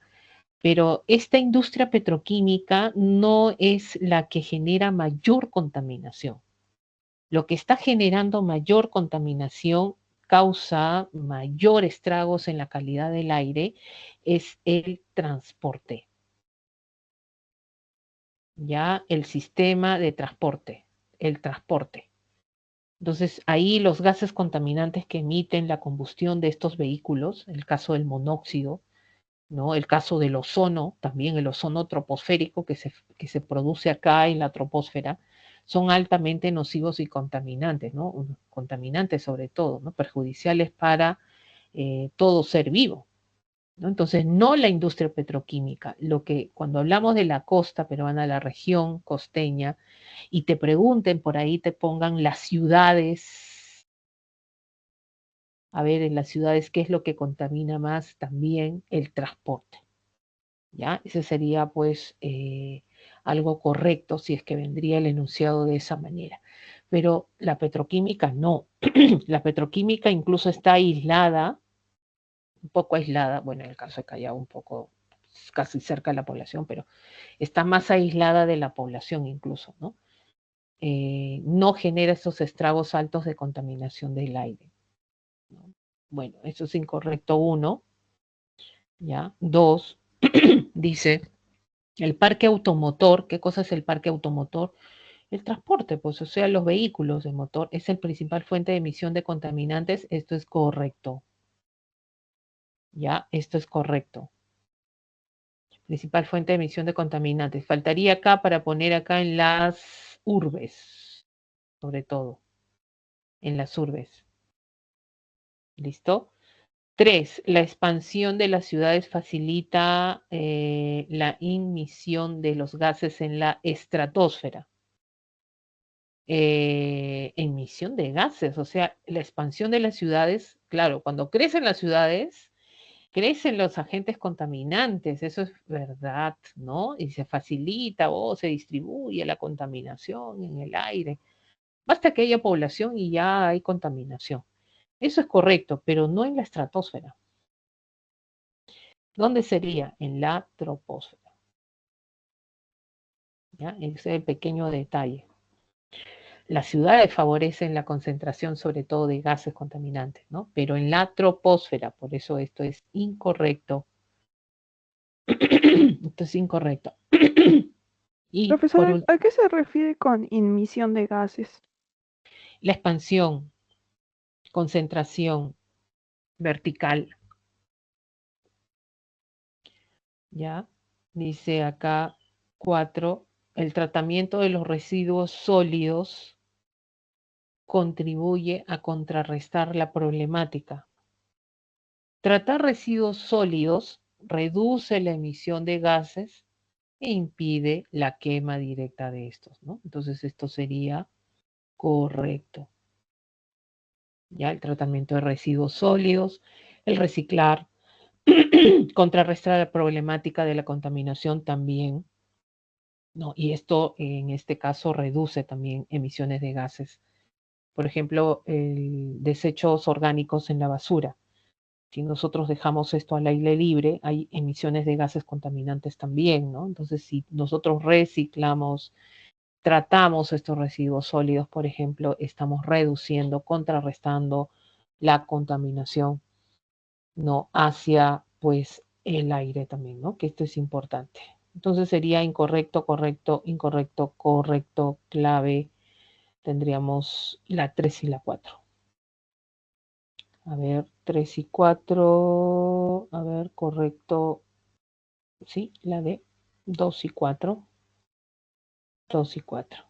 Pero esta industria petroquímica no es la que genera mayor contaminación. Lo que está generando mayor contaminación, causa mayor estragos en la calidad del aire, es el transporte. Ya el sistema de transporte, el transporte. Entonces, ahí los gases contaminantes que emiten la combustión de estos vehículos, el caso del monóxido, ¿no? El caso del ozono, también el ozono troposférico que se produce acá en la troposfera, son altamente nocivos y contaminantes, ¿no? Contaminantes sobre todo, ¿no? Perjudiciales para todo ser vivo, ¿no? Entonces, no la industria petroquímica, lo que cuando hablamos de la costa peruana, la región costeña, y te pregunten por ahí, te pongan las ciudades, a ver, en las ciudades, ¿qué es lo que contamina más? También el transporte. ¿Ya? Ese sería pues algo correcto si es que vendría el enunciado de esa manera. Pero la petroquímica no. La petroquímica incluso está aislada, un poco aislada, bueno, en el caso de Callao un poco casi cerca de la población, pero está más aislada de la población incluso, ¿no? No genera esos estragos altos de contaminación del aire, ¿no? Bueno, eso es incorrecto 1, ¿ya? 2, dice... El parque automotor, ¿qué cosa es el parque automotor? El transporte, pues, o sea, los vehículos de motor es el principal fuente de emisión de contaminantes. Esto es correcto. Ya, esto es correcto. Principal fuente de emisión de contaminantes. Faltaría acá para poner acá en las urbes, sobre todo. En las urbes. ¿Listo? 3. La expansión de las ciudades facilita la emisión de los gases en la estratosfera. Emisión de gases, o sea, la expansión de las ciudades, claro, cuando crecen las ciudades, crecen los agentes contaminantes, eso es verdad, ¿no? Y se facilita o se distribuye la contaminación en el aire. Basta que haya población y ya hay contaminación. Eso es correcto, pero no en la estratosfera. ¿Dónde sería? En la troposfera. ¿Ya? Ese es el pequeño detalle. Las ciudades favorecen la concentración sobre todo de gases contaminantes, ¿no? Pero en la troposfera, por eso esto es incorrecto. Esto es incorrecto. Y por Profesora, último, ¿a qué se refiere con emisión de gases? la expansión, concentración vertical ¿ya? Dice acá 4, el tratamiento de los residuos sólidos contribuye a contrarrestar la problemática. Tratar residuos sólidos reduce la emisión de gases e impide la quema directa de estos, ¿no? Entonces esto sería correcto. Ya el tratamiento de residuos sólidos, el reciclar, contrarrestar la problemática de la contaminación también, ¿no? Y esto en este caso reduce también emisiones de gases. Por ejemplo, desechos orgánicos en la basura. Si nosotros dejamos esto al aire libre, hay emisiones de gases contaminantes también, ¿no? Entonces, si nosotros reciclamos, tratamos estos residuos sólidos, por ejemplo, estamos reduciendo, contrarrestando la contaminación, ¿no? Hacia, pues, el aire también, ¿no? Que esto es importante. Entonces sería incorrecto, correcto, incorrecto, correcto, clave. Tendríamos la 3 y la 4. A ver, 3 y 4. A ver, correcto. Sí, la de 2 y 4. 2 y 4.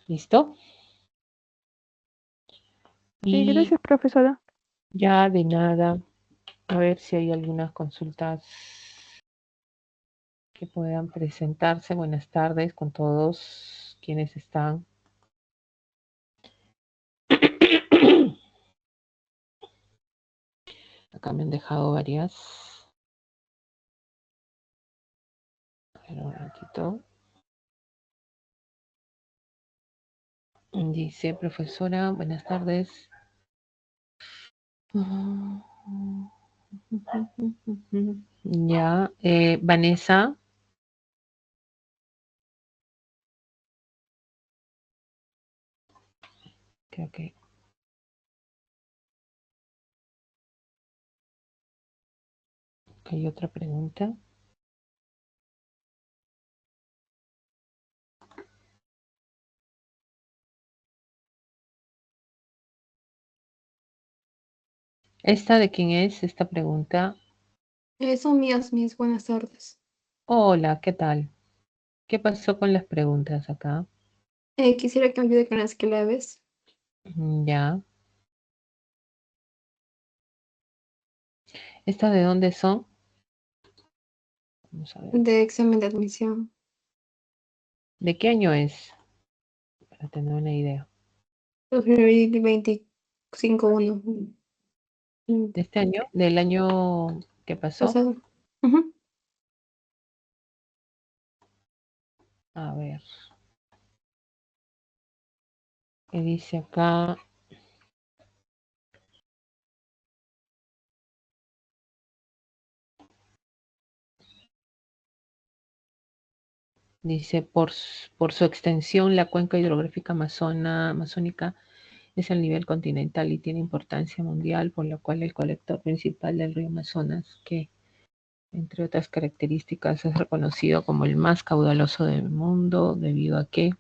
¿Listo? Sí, Y gracias, profesora. ya de nada. A ver si hay algunas consultas que puedan presentarse. Buenas tardes con todos quienes están. Acá me han dejado varias. A ver, un ratito. Dice, profesora, buenas tardes. Ya, Vanessa. Creo que hay otra pregunta. ¿Esta de quién es? Esta pregunta. Son mías, mis buenas tardes. Hola, ¿qué tal? ¿Qué pasó con las preguntas acá? Quisiera que me ayude con las claves Ya. ¿Estas de dónde son? Vamos a ver. de examen de admisión. ¿De qué año es? Para tener una idea. 2025-1. ¿De este año? ¿Del año que pasó? Pasado. Ujú. A ver. ¿Qué dice acá? Dice, por su extensión, la cuenca hidrográfica amazónica es el nivel continental y tiene importancia mundial, por lo cual el colector principal del río Amazonas, que entre otras características es reconocido como el más caudaloso del mundo, debido a que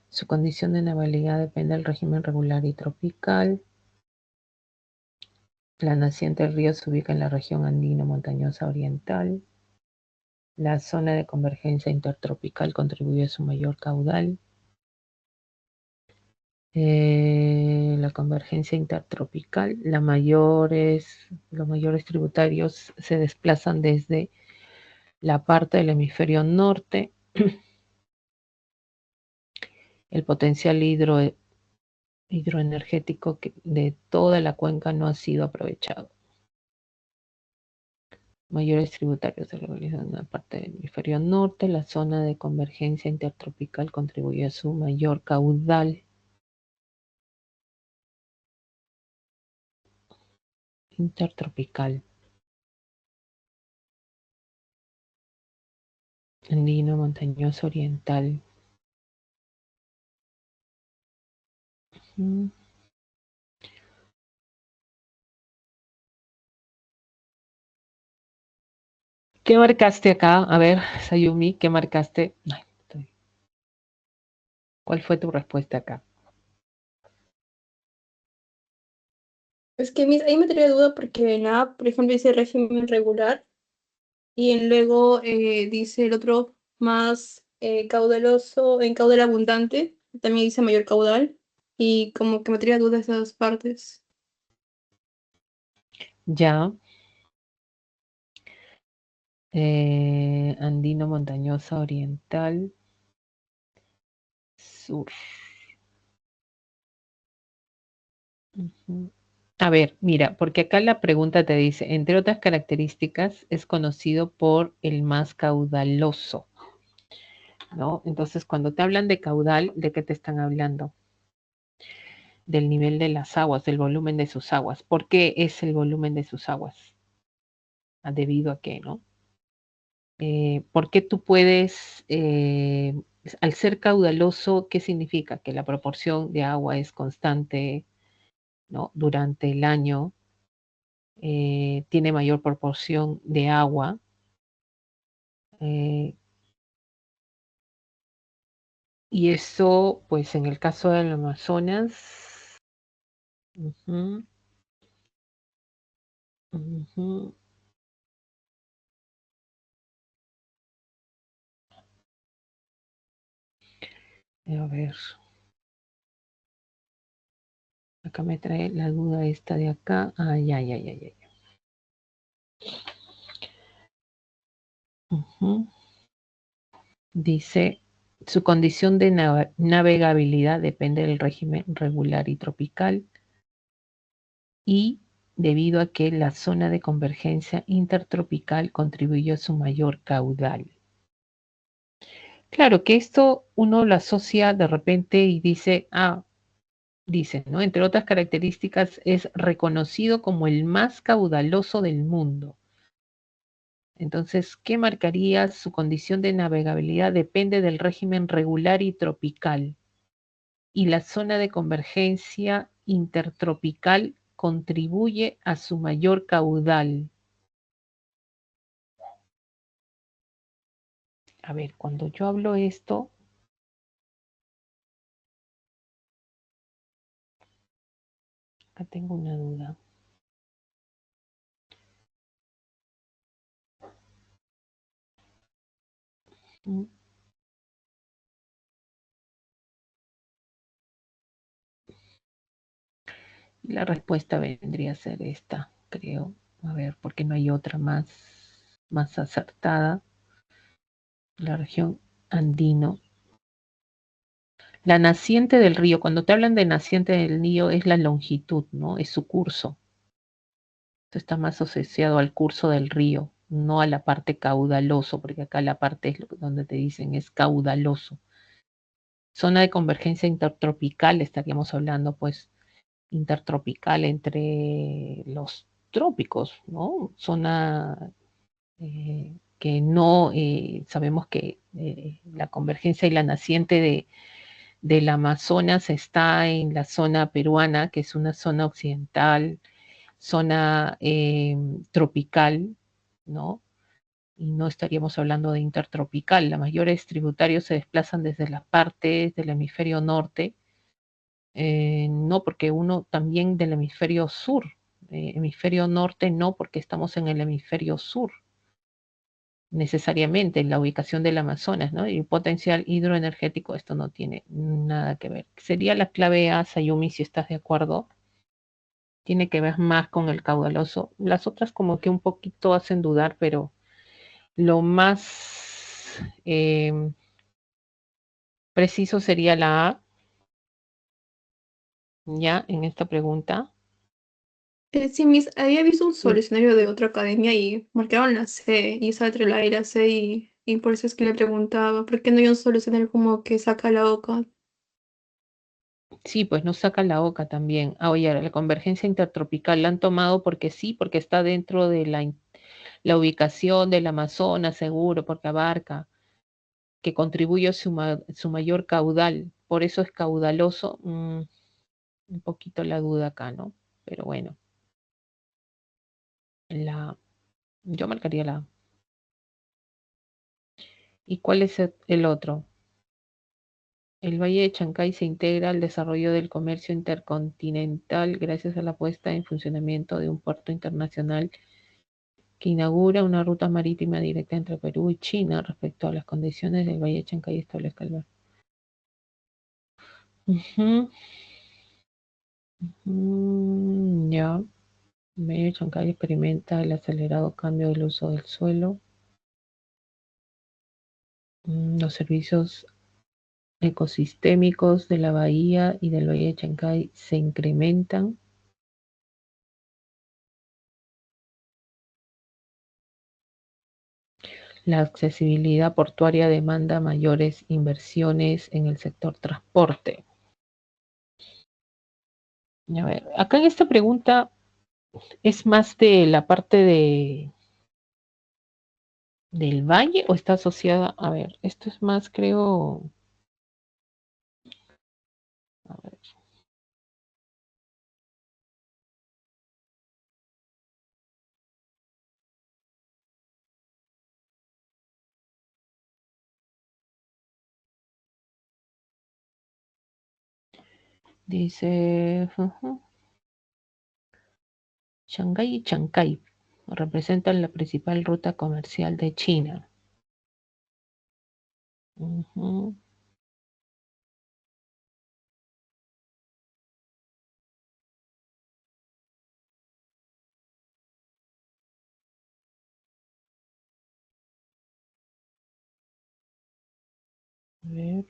su condición de navegabilidad depende del régimen regular y tropical. La naciente del río se ubica en la región andino-montañosa oriental. La zona de convergencia intertropical contribuye a su mayor caudal. La convergencia intertropical, los mayores tributarios se desplazan desde la parte del hemisferio norte. El potencial hidroenergético de toda la cuenca no ha sido aprovechado. Mayores tributarios se localizan en la parte del hemisferio norte. La zona de convergencia intertropical contribuye a su mayor caudal. Intertropical. Andino montañoso oriental. ¿Qué marcaste acá? A ver, Sayumi, ¿qué marcaste? Ay, ¿cuál fue tu respuesta acá? Es que ahí me traía duda porque en la A, por ejemplo, dice régimen regular y luego dice el otro más caudaloso, en caudal abundante, también dice mayor caudal y como que me traía duda esas partes. Ya. Andino, montañosa, oriental, sur. Ujú. A ver, mira, porque acá la pregunta te dice, entre otras características, es conocido por el más caudaloso, ¿no? Entonces, cuando te hablan de caudal, ¿de qué te están hablando? Del nivel de las aguas, del volumen de sus aguas. ¿Por qué es el volumen de sus aguas? ¿Debido a qué, no? ¿Por qué tú puedes, al ser caudaloso, qué significa? Que la proporción de agua es constante, ¿no? Durante el año, tiene mayor proporción de agua. eh, y eso, pues en el caso del Amazonas, ujú, ujú, a ver, acá me trae la duda esta de acá. Ay, ay, ay, ay, ay. Ujú. Dice, su condición de navegabilidad depende del régimen regular y tropical y debido a que la zona de convergencia intertropical contribuyó a su mayor caudal. Claro que esto uno lo asocia de repente y dice, dice, ¿no? Entre otras características, es reconocido como el más caudaloso del mundo. Entonces, ¿qué marcaría su condición de navegabilidad? Depende del régimen regular y tropical. Y la zona de convergencia intertropical contribuye a su mayor caudal. A ver, cuando yo hablo esto, acá tengo una duda. Mm, La respuesta vendría a ser esta, creo. A ver, porque no hay otra más acertada. La región andino. La naciente del río, cuando te hablan de naciente del río, es la longitud, ¿no? Es su curso. Esto está más asociado al curso del río, no a la parte caudaloso, porque acá la parte es donde te dicen es caudaloso. Zona de convergencia intertropical, estaríamos hablando, pues, intertropical entre los trópicos, ¿no? Zona que no sabemos que la convergencia y la naciente del Amazonas está en la zona peruana, que es una zona occidental, zona tropical, ¿no? Y no estaríamos hablando de intertropical. Los mayores tributarios se desplazan desde las partes del hemisferio norte, no porque uno también del hemisferio norte no porque estamos en el hemisferio sur necesariamente en la ubicación del Amazonas, ¿no? Y potencial hidroenergético, esto no tiene nada que ver. Sería la clave A, Sayumi, si estás de acuerdo. Tiene que ver más con el caudaloso. Las otras como que un poquito hacen dudar, pero lo más preciso sería la A, ya, en esta pregunta. Sí, había visto un Sí. escenario de otra academia y marcaron la C y está entre la A y la C y por eso es que le preguntaba, ¿por qué no hay un solo escenario como que saca la boca? Sí, pues no saca la OCA también. Oye, la convergencia intertropical la han tomado porque sí, porque está dentro de la ubicación del Amazonas, seguro, porque abarca, que contribuye a su mayor caudal. Por eso es caudaloso. Un poquito la duda acá, ¿no? Pero bueno, yo marcaría la A. ¿Y cuál es el otro? El Valle de Chancay se integra al desarrollo del comercio intercontinental gracias a la puesta en funcionamiento de un puerto internacional que inaugura una ruta marítima directa entre Perú y China respecto a las condiciones del Valle de Chancay establezca el mar. Ya. El Valle de Chancay experimenta el acelerado cambio del uso del suelo. Los servicios ecosistémicos de la bahía y del Valle de Chancay se incrementan. La accesibilidad portuaria demanda mayores inversiones en el sector transporte. A ver, acá en esta pregunta es más de la parte del valle o está asociada, a ver, esto es más, creo, a ver. Dice, Shanghái y Chancay representan la principal ruta comercial de China. A ver.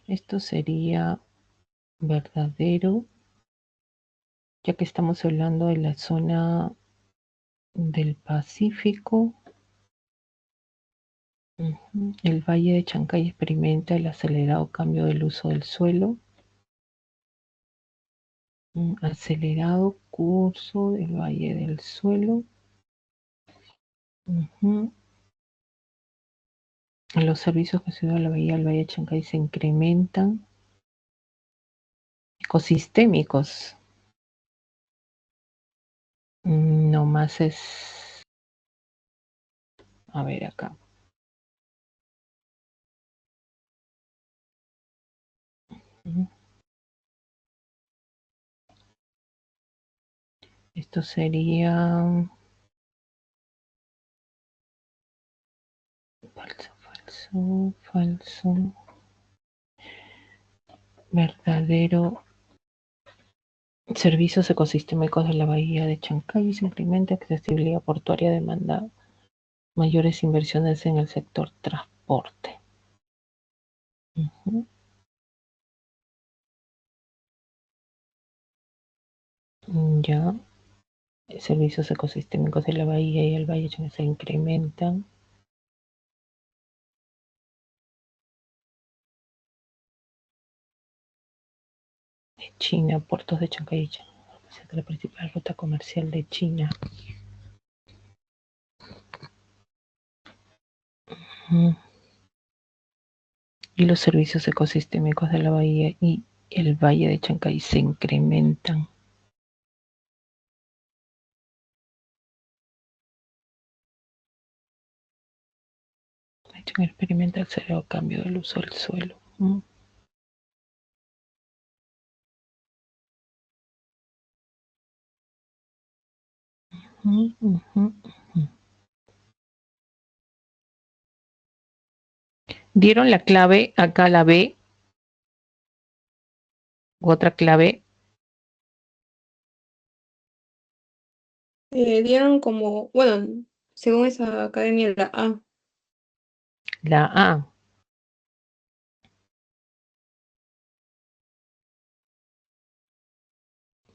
Esto sería verdadero, ya que estamos hablando de la zona del Pacífico. El Valle de Chancay experimenta el acelerado cambio del uso del suelo. Acelerado curso del Valle del Suelo. Los servicios que se dan a la bahía del Valle de Chancay se incrementan. Ecosistémicos. No más es... A ver acá. Esto sería... Falso. Verdadero. Servicios ecosistémicos de la bahía de Chancay se incrementa, accesibilidad portuaria demanda mayores inversiones en el sector transporte. Ya. Servicios ecosistémicos de la bahía y el valle se incrementan. De China, puertos de Chancay y China, la principal ruta comercial de China. Y los servicios ecosistémicos de la bahía y el valle de Chancay se incrementan. Experimenta el cero cambio del uso del suelo. Dieron la clave acá, la B, otra clave. Dieron como, bueno, según esa academia, la A. La A.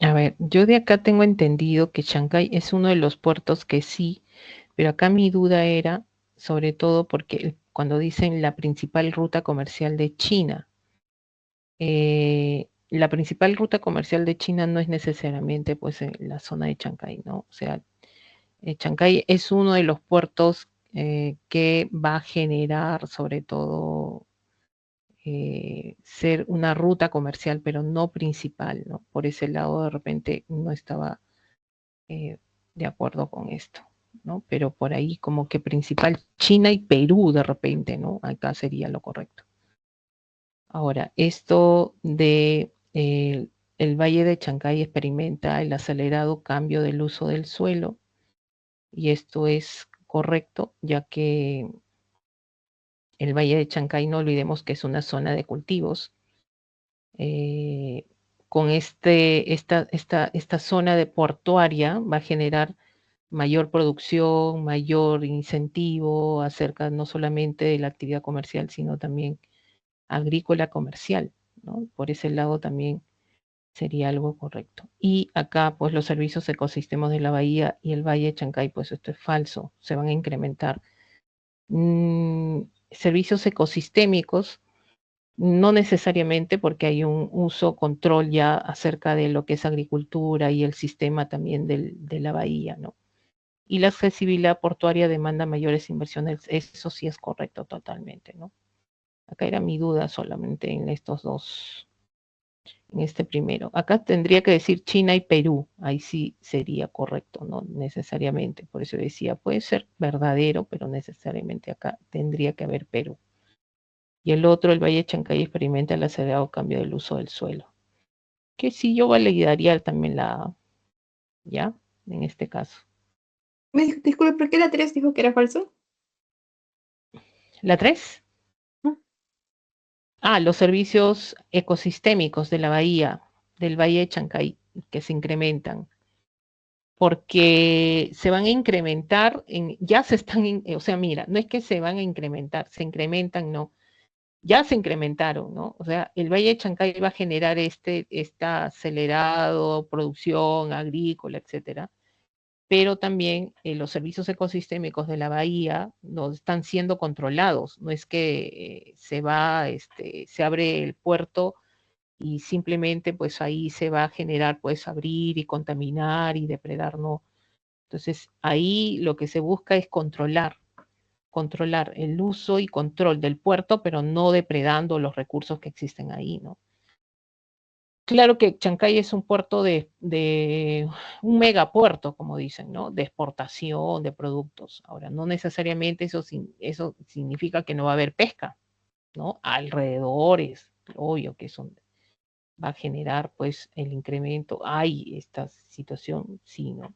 A ver, yo de acá tengo entendido que Chancay es uno de los puertos que sí, pero acá mi duda era sobre todo porque cuando dicen la principal ruta comercial de China, la principal ruta comercial de China no es necesariamente pues en la zona de Chancay, ¿no? O sea, Chancay es uno de los puertos que va a generar sobre todo ser una ruta comercial, pero no principal, ¿no? Por ese lado de repente no estaba de acuerdo con esto, ¿no? Pero por ahí como que principal China y Perú de repente, ¿no? Acá sería lo correcto. Ahora, esto de el Valle de Chancay experimenta el acelerado cambio del uso del suelo, y esto es correcto, ya que el Valle de Chancay, no olvidemos que es una zona de cultivos. Con esta zona de portuaria va a generar mayor producción, mayor incentivo acerca no solamente de la actividad comercial, sino también agrícola comercial, ¿no? Por ese lado también sería algo correcto. Y acá, pues los servicios ecosistemas de la bahía y el Valle de Chancay, pues esto es falso, se van a incrementar. Servicios ecosistémicos, no necesariamente, porque hay un uso, control ya acerca de lo que es agricultura y el sistema también de la bahía, ¿no? Y la accesibilidad portuaria demanda mayores inversiones, eso sí es correcto totalmente, ¿no? Acá era mi duda solamente en estos dos, en este primero. Acá tendría que decir China y Perú, ahí sí sería correcto, no necesariamente. Por eso decía, puede ser verdadero, pero necesariamente acá tendría que haber Perú. Y el otro, el Valle de Chancay experimenta el acelerado cambio del uso del suelo. Que sí, yo validaría también la A, ¿ya? En este caso. Disculpe, ¿por qué la 3 dijo que era falso? ¿La 3? ¿No? Los servicios ecosistémicos de la bahía, del Valle de Chancay, que se incrementan. Porque se van a incrementar, ya se están, o sea, mira, no es que se van a incrementar, se incrementan, no. Ya se incrementaron, ¿no? O sea, el Valle de Chancay va a generar esta acelerado producción agrícola, etcétera, pero también los servicios ecosistémicos de la bahía no están siendo controlados. No es que se abre el puerto y simplemente pues ahí se va a generar, pues abrir y contaminar y depredar, no. Entonces ahí lo que se busca es controlar el uso y control del puerto, pero no depredando los recursos que existen ahí, ¿no? Claro que Chancay es un puerto un megapuerto, como dicen, ¿no? De exportación de productos. Ahora, no necesariamente eso significa que no va a haber pesca, ¿no? Alrededores, obvio que eso va a generar, pues, el incremento. Hay esta situación, sí, ¿no?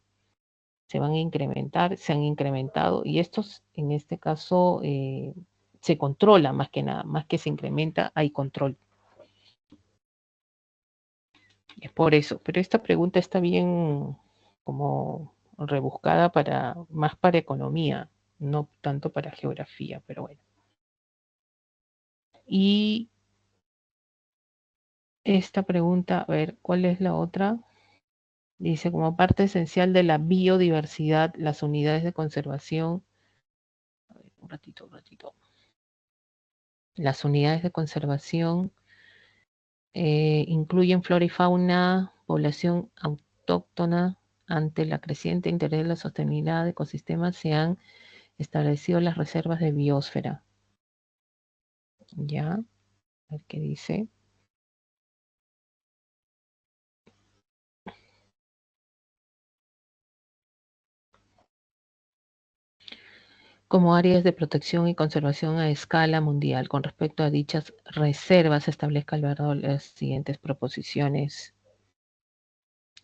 Se van a incrementar, se han incrementado, y estos, en este caso, se controla más que nada, más que se incrementa, hay control. Es por eso, pero esta pregunta está bien como rebuscada más para economía, no tanto para geografía, pero bueno. Y esta pregunta, a ver, ¿cuál es la otra? Dice, como parte esencial de la biodiversidad, las unidades de conservación. A ver, un ratito. Las unidades de conservación incluyen flora y fauna, población autóctona. Ante la creciente interés de la sostenibilidad de ecosistemas, se han establecido las reservas de biosfera. Ya, a ver qué dice. Como áreas de protección y conservación a escala mundial. Con respecto a dichas reservas, establezca Alberto las siguientes proposiciones.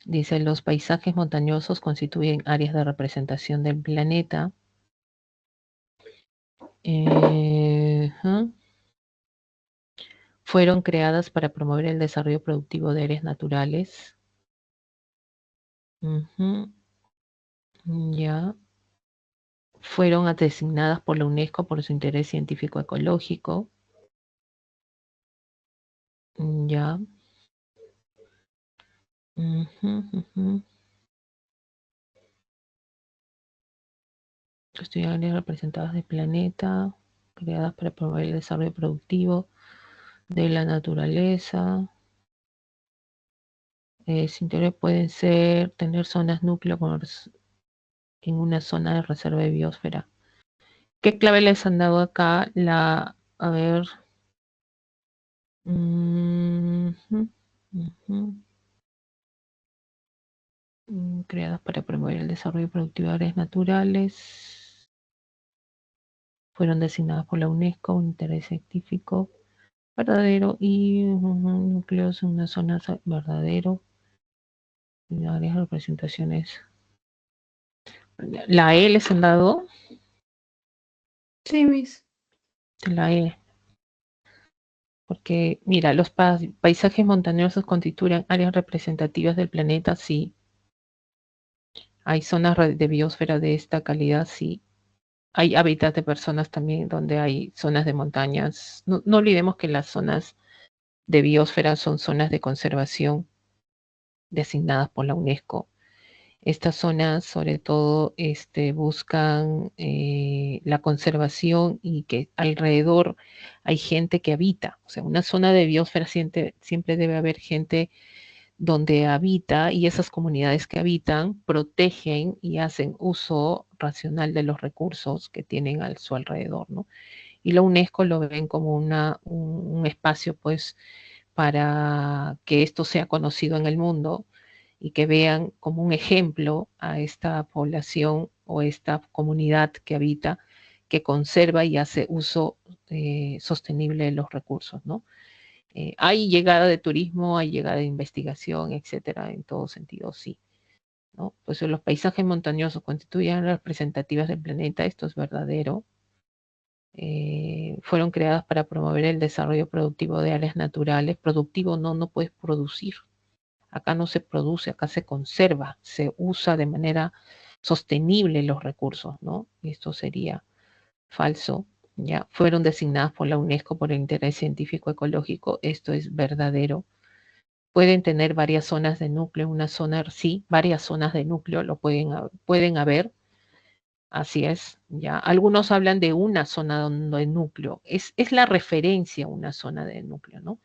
Dice, los paisajes montañosos constituyen áreas de representación del planeta. Fueron creadas para promover el desarrollo productivo de áreas naturales. Ya. Fueron designadas por la UNESCO por su interés científico ecológico. Ya. Estudiar áreas representadas del planeta, creadas para promover el desarrollo productivo de la naturaleza. Sin teoría pueden tener zonas núcleo en una zona de reserva de biosfera. ¿Qué clave les han dado acá? A ver. Creadas para promover el desarrollo productivo de áreas naturales. Fueron designadas por la UNESCO, un interés científico verdadero y núcleos en una zona verdadero. Áreas de representaciones. La E les han dado. Sí, Miss. La E. Porque, mira, los paisajes montañosos constituyen áreas representativas del planeta, sí. Hay zonas de biosfera de esta calidad, sí. Hay hábitats de personas también donde hay zonas de montañas. No olvidemos que las zonas de biosfera son zonas de conservación designadas por la UNESCO. Estas zonas, sobre todo, buscan la conservación y que alrededor hay gente que habita. O sea, una zona de biosfera siempre debe haber gente donde habita y esas comunidades que habitan protegen y hacen uso racional de los recursos que tienen a su alrededor, ¿no? Y la UNESCO lo ven como un espacio, pues, para que esto sea conocido en el mundo y que vean como un ejemplo a esta población o esta comunidad que habita, que conserva y hace uso sostenible de los recursos, ¿no? Hay llegada de turismo, hay llegada de investigación, etcétera, en todo sentido, sí, ¿no? Pues los paisajes montañosos constituyen las representativas del planeta, esto es verdadero. Fueron creadas para promover el desarrollo productivo de áreas naturales. Productivo no puedes producir. Acá no se produce, acá se conserva, se usa de manera sostenible los recursos, ¿no? Esto sería falso. Ya fueron designadas por la UNESCO por el interés científico ecológico. Esto es verdadero. Pueden tener varias zonas de núcleo, una zona, sí, varias zonas de núcleo lo pueden haber. Así es, ya. Algunos hablan de una zona de núcleo. Es la referencia a una zona de núcleo, ¿no?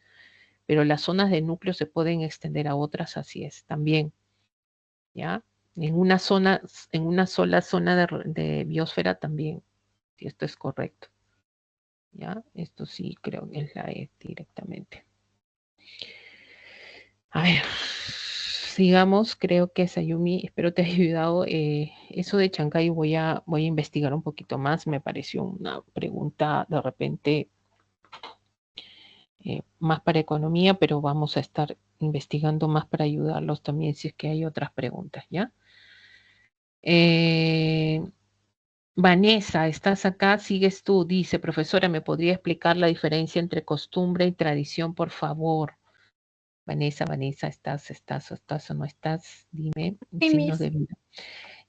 Pero las zonas de núcleo se pueden extender a otras, así es, también, ¿ya? En una sola zona de biosfera también, si esto es correcto, ¿ya? Esto sí creo que es la E directamente. A ver, sigamos, creo que Sayumi, espero te haya ayudado. Eso de Chancay voy a investigar un poquito más, me pareció una pregunta de repente más para economía, pero vamos a estar investigando más para ayudarlos también si es que hay otras preguntas, ¿ya? Vanessa, ¿estás acá? ¿Sigues tú? Dice, profesora, ¿me podría explicar la diferencia entre costumbre y tradición, por favor? Vanessa, ¿estás o no estás? Dime, Sí, signos Miss. de vida.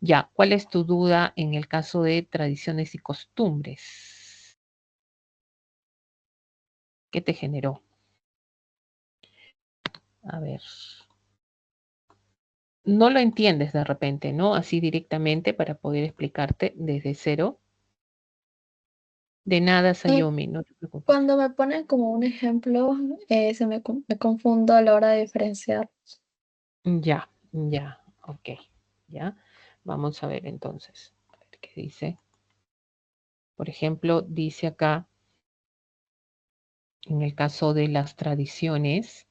Ya, ¿cuál es tu duda en el caso de tradiciones y costumbres? ¿Qué te generó? A ver. No lo entiendes de repente, ¿no? Así directamente para poder explicarte desde cero. De nada, Sayumi, no te preocupes. Cuando me ponen como un ejemplo, me confundo a la hora de diferenciar. Ya, ok, ya. Vamos a ver entonces, a ver qué dice. Por ejemplo, dice acá, en el caso de las tradiciones,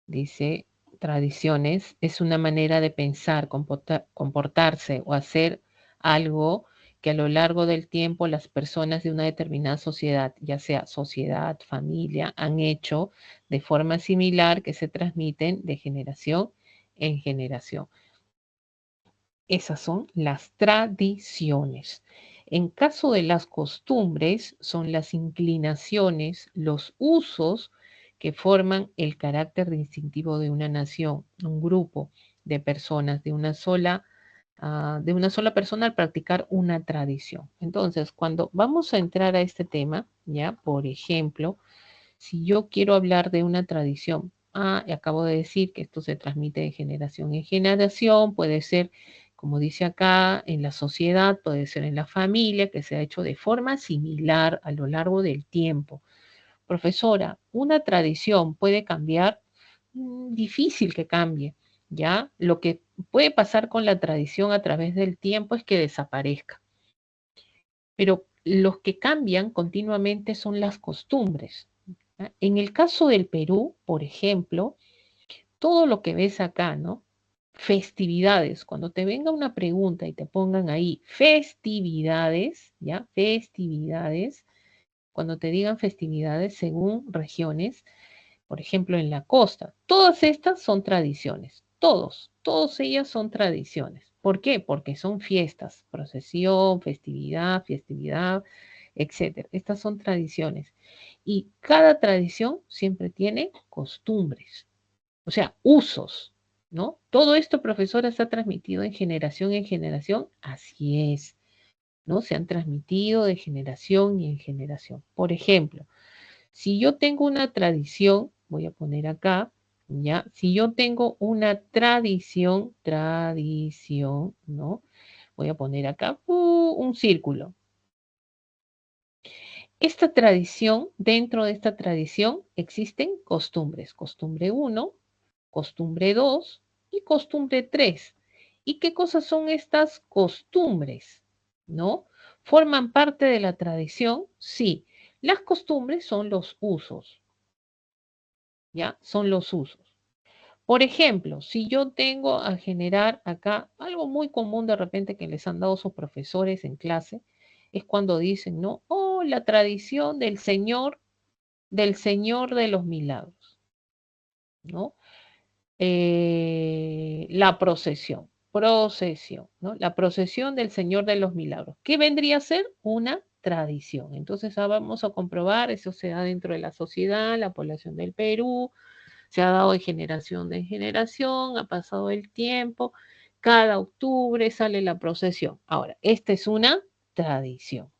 dice, tradiciones es una manera de pensar, comportarse o hacer algo que a lo largo del tiempo las personas de una determinada sociedad, ya sea sociedad, familia, han hecho de forma similar que se transmiten de generación en generación. Esas son las tradiciones. En caso de las costumbres, son las inclinaciones, los usos que forman el carácter distintivo de una nación, un grupo de personas, de una sola persona al practicar una tradición. Entonces, cuando vamos a entrar a este tema, ya, por ejemplo, si yo quiero hablar de una tradición, acabo de decir que esto se transmite de generación en generación, puede ser, como dice acá, en la sociedad, puede ser en la familia, que se ha hecho de forma similar a lo largo del tiempo. Profesora, ¿una tradición puede cambiar? Difícil que cambie, ¿ya? Lo que puede pasar con la tradición a través del tiempo es que desaparezca. Pero los que cambian continuamente son las costumbres. ¿Ya? En el caso del Perú, por ejemplo, todo lo que ves acá, ¿no? Festividades, cuando te venga una pregunta y te pongan ahí festividades, ¿ya? Festividades, cuando te digan festividades según regiones, por ejemplo, en la costa, todas estas son tradiciones, todas ellas son tradiciones. ¿Por qué? Porque son fiestas, procesión, festividad, etcétera. Estas son tradiciones. Y cada tradición siempre tiene costumbres, o sea, usos, ¿no? Todo esto, profesora, se ha transmitido en generación, así es, ¿no? Se han transmitido de generación y en generación. Por ejemplo, si yo tengo una tradición, voy a poner acá, ¿ya? Si yo tengo una tradición, ¿no? Voy a poner acá un círculo. Esta tradición, dentro de esta tradición existen costumbres. Costumbre 1, costumbre 2 y costumbre 3. ¿Y qué cosas son estas costumbres? ¿No? ¿Forman parte de la tradición? Sí. Las costumbres son los usos. ¿Ya? Son los usos. Por ejemplo, si yo tengo a generar acá algo muy común de repente que les han dado sus profesores en clase, es cuando dicen, ¿no? Oh, la tradición del Señor de los Milagros, ¿no? La procesión, ¿no? La procesión del Señor de los Milagros. ¿Qué vendría a ser? Una tradición. Entonces vamos a comprobar, eso se da dentro de la sociedad, la población del Perú, se ha dado de generación en generación, ha pasado el tiempo, cada octubre sale la procesión. Ahora, esta es una tradición.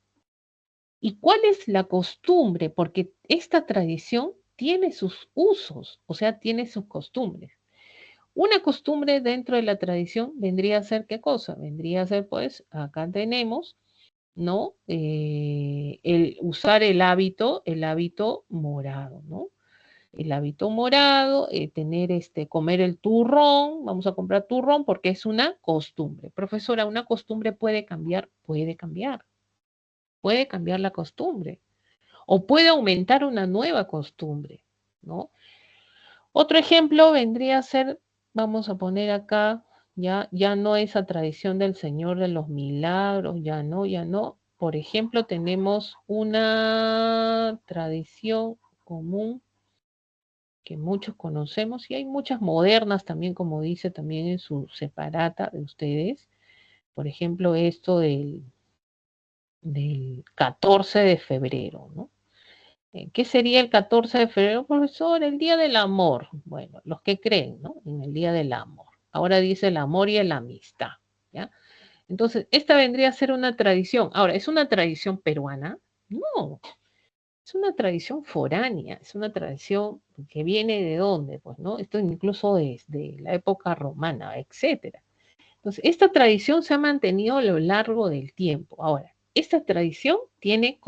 ¿Y cuál es la costumbre? Porque esta tradición tiene sus usos, o sea, tiene sus costumbres. Una costumbre dentro de la tradición vendría a ser, ¿qué cosa? Vendría a ser, pues, acá tenemos, ¿no? El usar el hábito morado, ¿no? El hábito morado, tener comer el turrón, vamos a comprar turrón porque es una costumbre. Profesora, ¿una costumbre puede cambiar? Puede cambiar la costumbre o puede aumentar una nueva costumbre, ¿no? Otro ejemplo vendría a ser, vamos a poner acá, ya no esa tradición del Señor de los Milagros, ya no. Por ejemplo, tenemos una tradición común que muchos conocemos y hay muchas modernas también, como dice también en su separata de ustedes. Por ejemplo, esto del 14 de febrero, ¿no? ¿Qué sería el 14 de febrero, profesor? El Día del Amor. Bueno, los que creen, ¿no? En el Día del Amor. Ahora dice el amor y la amistad, ¿ya? Entonces, esta vendría a ser una tradición. Ahora, ¿es una tradición peruana? No, es una tradición foránea, es una tradición que viene de dónde, pues, ¿no? Esto incluso desde la época romana, etcétera. Entonces, esta tradición se ha mantenido a lo largo del tiempo. Ahora, esta tradición tiene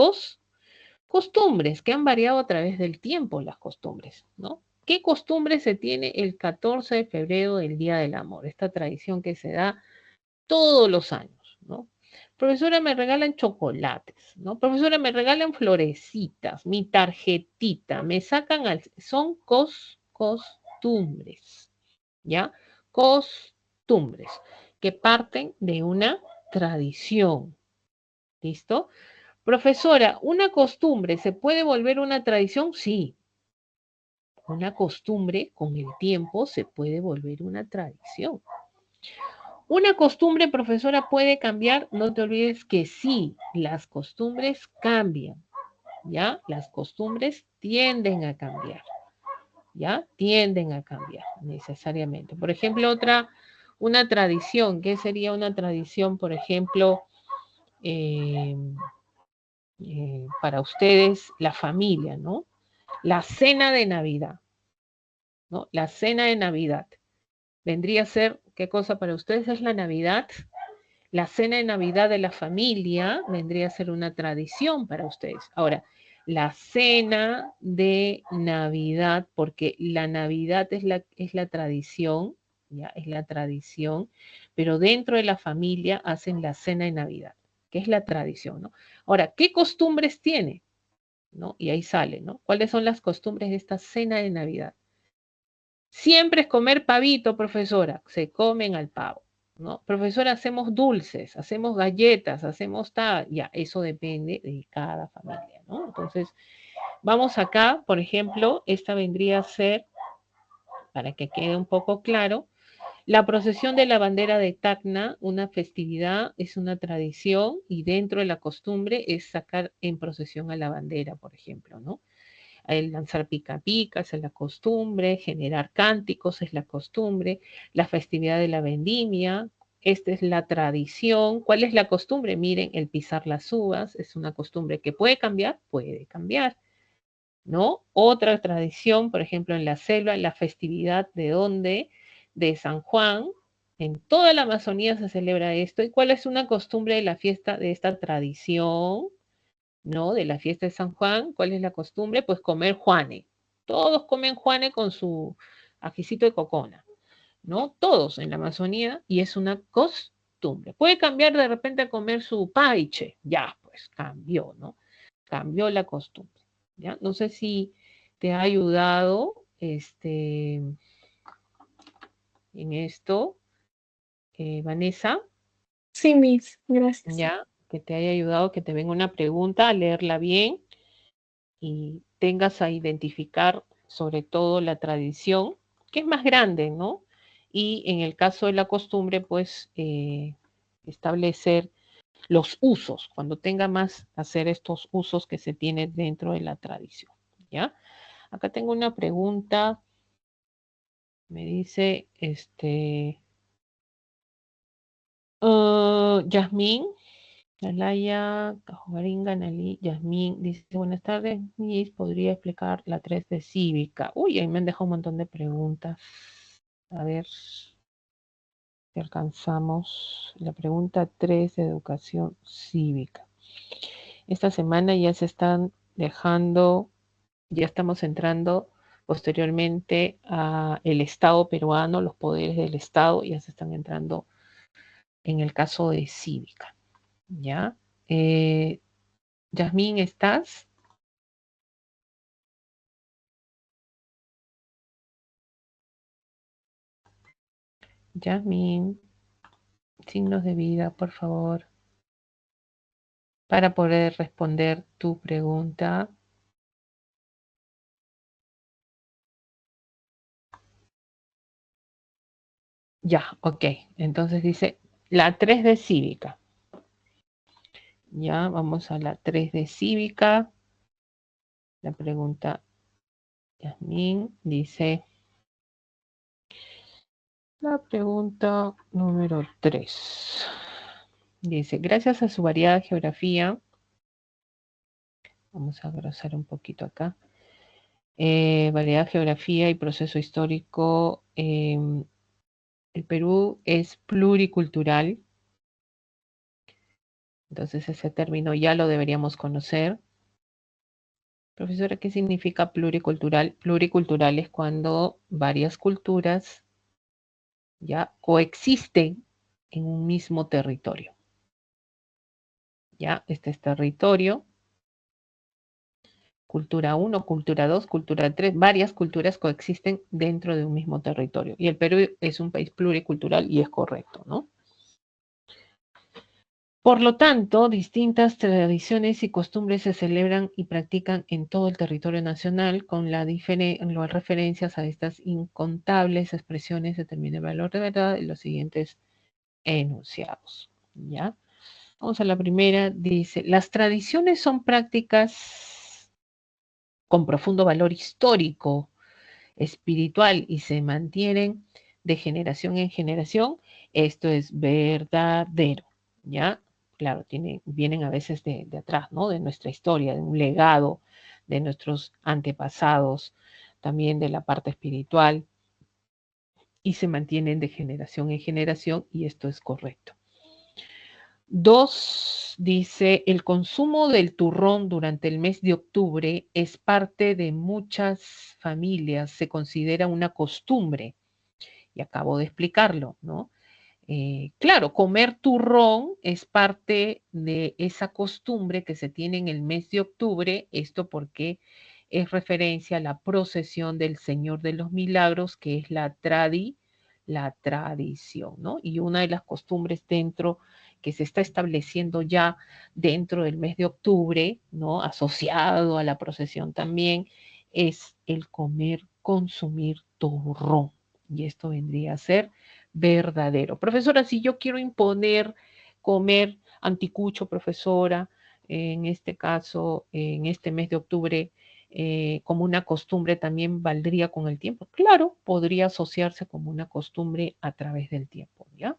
costumbres que han variado a través del tiempo, las costumbres, ¿no? ¿Qué costumbre se tiene el 14 de febrero del Día del Amor? Esta tradición que se da todos los años, ¿no? Profesora, me regalan chocolates, ¿no? Profesora, me regalan florecitas, mi tarjetita, me sacan son costumbres, ¿ya? Costumbres que parten de una tradición, ¿listo? Profesora, ¿una costumbre se puede volver una tradición? Sí. Una costumbre con el tiempo se puede volver una tradición. Una costumbre, profesora, puede cambiar. No te olvides que sí, las costumbres cambian, ¿ya? Las costumbres tienden a cambiar, ¿ya? Tienden a cambiar necesariamente. Por ejemplo, una tradición. ¿Qué sería una tradición, por ejemplo, para ustedes, la familia, ¿no? La cena de Navidad, ¿no? La cena de Navidad. Vendría a ser, ¿qué cosa para ustedes es la Navidad? La cena de Navidad de la familia vendría a ser una tradición para ustedes. Ahora, la cena de Navidad, porque la Navidad es la tradición, ¿ya? Es la tradición, pero dentro de la familia hacen la cena de Navidad. que es la tradición, ¿no? Ahora, ¿qué costumbres tiene? ¿No? Y ahí sale, ¿no? ¿Cuáles son las costumbres de esta cena de Navidad? Siempre es comer pavito, profesora. Se comen al pavo, ¿no? Profesora, hacemos dulces, hacemos galletas, hacemos tal. Ya, eso depende de cada familia, ¿no? Entonces, vamos acá, por ejemplo, esta vendría a ser, para que quede un poco claro, la procesión de la bandera de Tacna, una festividad, es una tradición y dentro de la costumbre es sacar en procesión a la bandera, por ejemplo, ¿no? El lanzar pica picas es la costumbre, generar cánticos es la costumbre, la festividad de la vendimia, esta es la tradición. ¿Cuál es la costumbre? Miren, el pisar las uvas es una costumbre que puede cambiar, ¿no? Otra tradición, por ejemplo, en la selva, la festividad de dónde, de San Juan, en toda la Amazonía se celebra esto. ¿Y cuál es una costumbre de la fiesta, de esta tradición? ¿No? De la fiesta de San Juan, ¿cuál es la costumbre? Pues comer juane. Todos comen juane con su ajicito de cocona, ¿no? Todos en la Amazonía y es una costumbre. Puede cambiar de repente a comer su paiche, ya, pues cambió, ¿no? Cambió la costumbre, ¿ya? No sé si te ha ayudado en esto, Vanessa. Sí, Miss, gracias. Ya, que te haya ayudado, que te venga una pregunta, a leerla bien y tengas a identificar sobre todo la tradición, que es más grande, ¿no? Y en el caso de la costumbre, pues establecer los usos, cuando tenga más hacer estos usos que se tienen dentro de la tradición, ¿ya? Acá tengo una pregunta, me dice, Yasmín, Alaya, Cajogaringa, Nalí, Yasmín, dice, buenas tardes, Miss, ¿podría explicar la 3 de cívica? Uy, ahí me han dejado un montón de preguntas. A ver si alcanzamos la pregunta 3 de educación cívica. Esta semana ya se están dejando, ya estamos entrando posteriormente a el Estado peruano, los poderes del Estado ya se están entrando en el caso de cívica, ¿ya? Yasmín, ¿estás? Yasmín, signos de vida, por favor, para poder responder tu pregunta. Ya, ok. Entonces dice la 3 de cívica. Ya, vamos a la 3 de cívica. La pregunta, Yasmín, dice, la pregunta número 3. Dice, gracias a su variada geografía, vamos a agrosar un poquito acá, variedad geografía y proceso histórico, el Perú es pluricultural, entonces ese término ya lo deberíamos conocer. Profesora, ¿qué significa pluricultural? Pluricultural es cuando varias culturas ya coexisten en un mismo territorio. Ya, este es territorio, cultura 1, cultura 2, cultura 3, varias culturas coexisten dentro de un mismo territorio. Y el Perú es un país pluricultural y es correcto, ¿no? Por lo tanto, distintas tradiciones y costumbres se celebran y practican en todo el territorio nacional con las referencias a estas incontables expresiones determinan el valor de verdad en los siguientes enunciados. ¿Ya? Vamos a la primera. Dice, las tradiciones son prácticas con profundo valor histórico, espiritual y se mantienen de generación en generación. Esto es verdadero. ¿Ya? Claro, vienen a veces de atrás, ¿no? De nuestra historia, de un legado de nuestros antepasados, también de la parte espiritual, y se mantienen de generación en generación, y esto es correcto. 2, dice, el consumo del turrón durante el mes de octubre es parte de muchas familias, se considera una costumbre, y acabo de explicarlo, ¿no? Claro, comer turrón es parte de esa costumbre que se tiene en el mes de octubre, esto porque es referencia a la procesión del Señor de los Milagros, que es la tradición, ¿no? Y una de las costumbres dentro que se está estableciendo ya dentro del mes de octubre, ¿no? Asociado a la procesión también, es el consumir turrón. Y esto vendría a ser verdadero. Profesora, si yo quiero imponer comer anticucho, profesora, en este caso, en este mes de octubre, como una costumbre, ¿también valdría con el tiempo? Claro, podría asociarse como una costumbre a través del tiempo, ¿ya?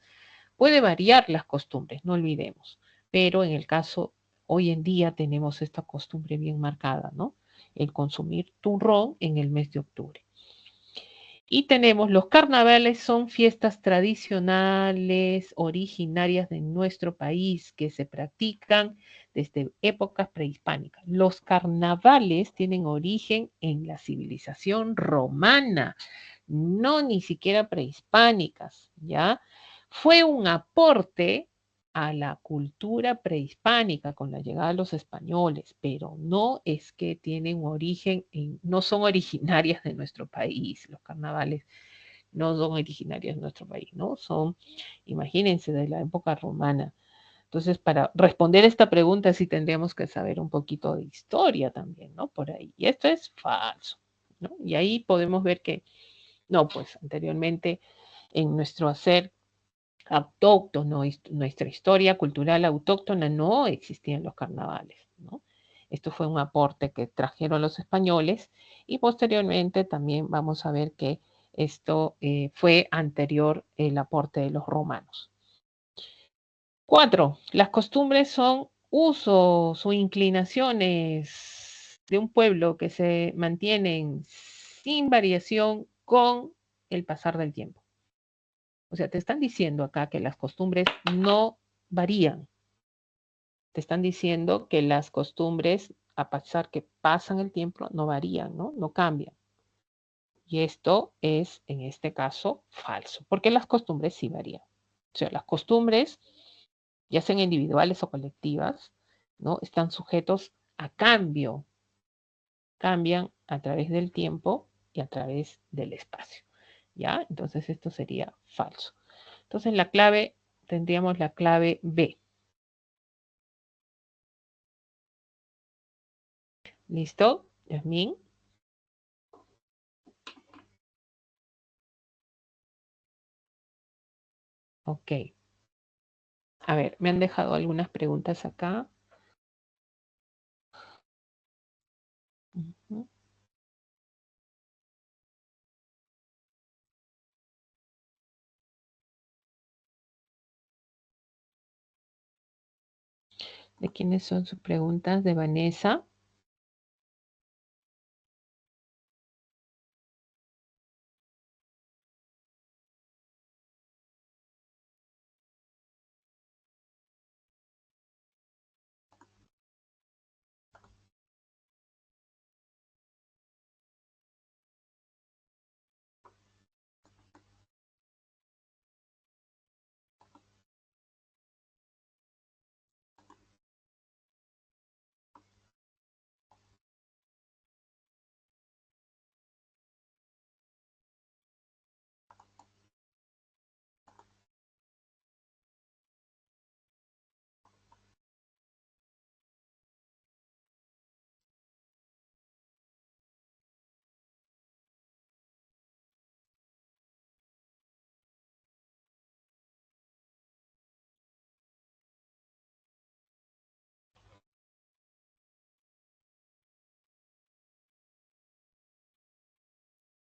Puede variar las costumbres, no olvidemos, pero en el caso, hoy en día tenemos esta costumbre bien marcada, ¿no? El consumir turrón en el mes de octubre. Y tenemos los carnavales, son fiestas tradicionales originarias de nuestro país que se practican desde épocas prehispánicas. Los carnavales tienen origen en la civilización romana, no ni siquiera prehispánicas, ¿ya? Fue un aporte a la cultura prehispánica con la llegada de los españoles, pero no es que tienen origen, no son originarias de nuestro país, los carnavales no son originarias de nuestro país, ¿no? Son, imagínense, de la época romana. Entonces, para responder esta pregunta sí tendríamos que saber un poquito de historia también, ¿no? Por ahí. Y esto es falso, ¿no? Y ahí podemos ver que, no, pues anteriormente en nuestro hacer autóctono, nuestra historia cultural autóctona, no existían los carnavales, ¿no? Esto fue un aporte que trajeron los españoles y posteriormente también vamos a ver que esto fue anterior el aporte de los romanos. 4. Las costumbres son usos o inclinaciones de un pueblo que se mantienen sin variación con el pasar del tiempo. O sea, te están diciendo acá que las costumbres no varían. Te están diciendo que las costumbres, a pesar que pasan el tiempo, no varían, ¿no? No cambian. Y esto es, en este caso, falso, porque las costumbres sí varían. O sea, las costumbres, ya sean individuales o colectivas, ¿no? Están sujetos a cambio. Cambian a través del tiempo y a través del espacio. ¿Ya? Entonces esto sería falso. Entonces la clave, tendríamos la clave B. ¿Listo? Yasmín. Ok. A ver, me han dejado algunas preguntas acá. Uh-huh. ¿De quiénes son sus preguntas? De Vanessa.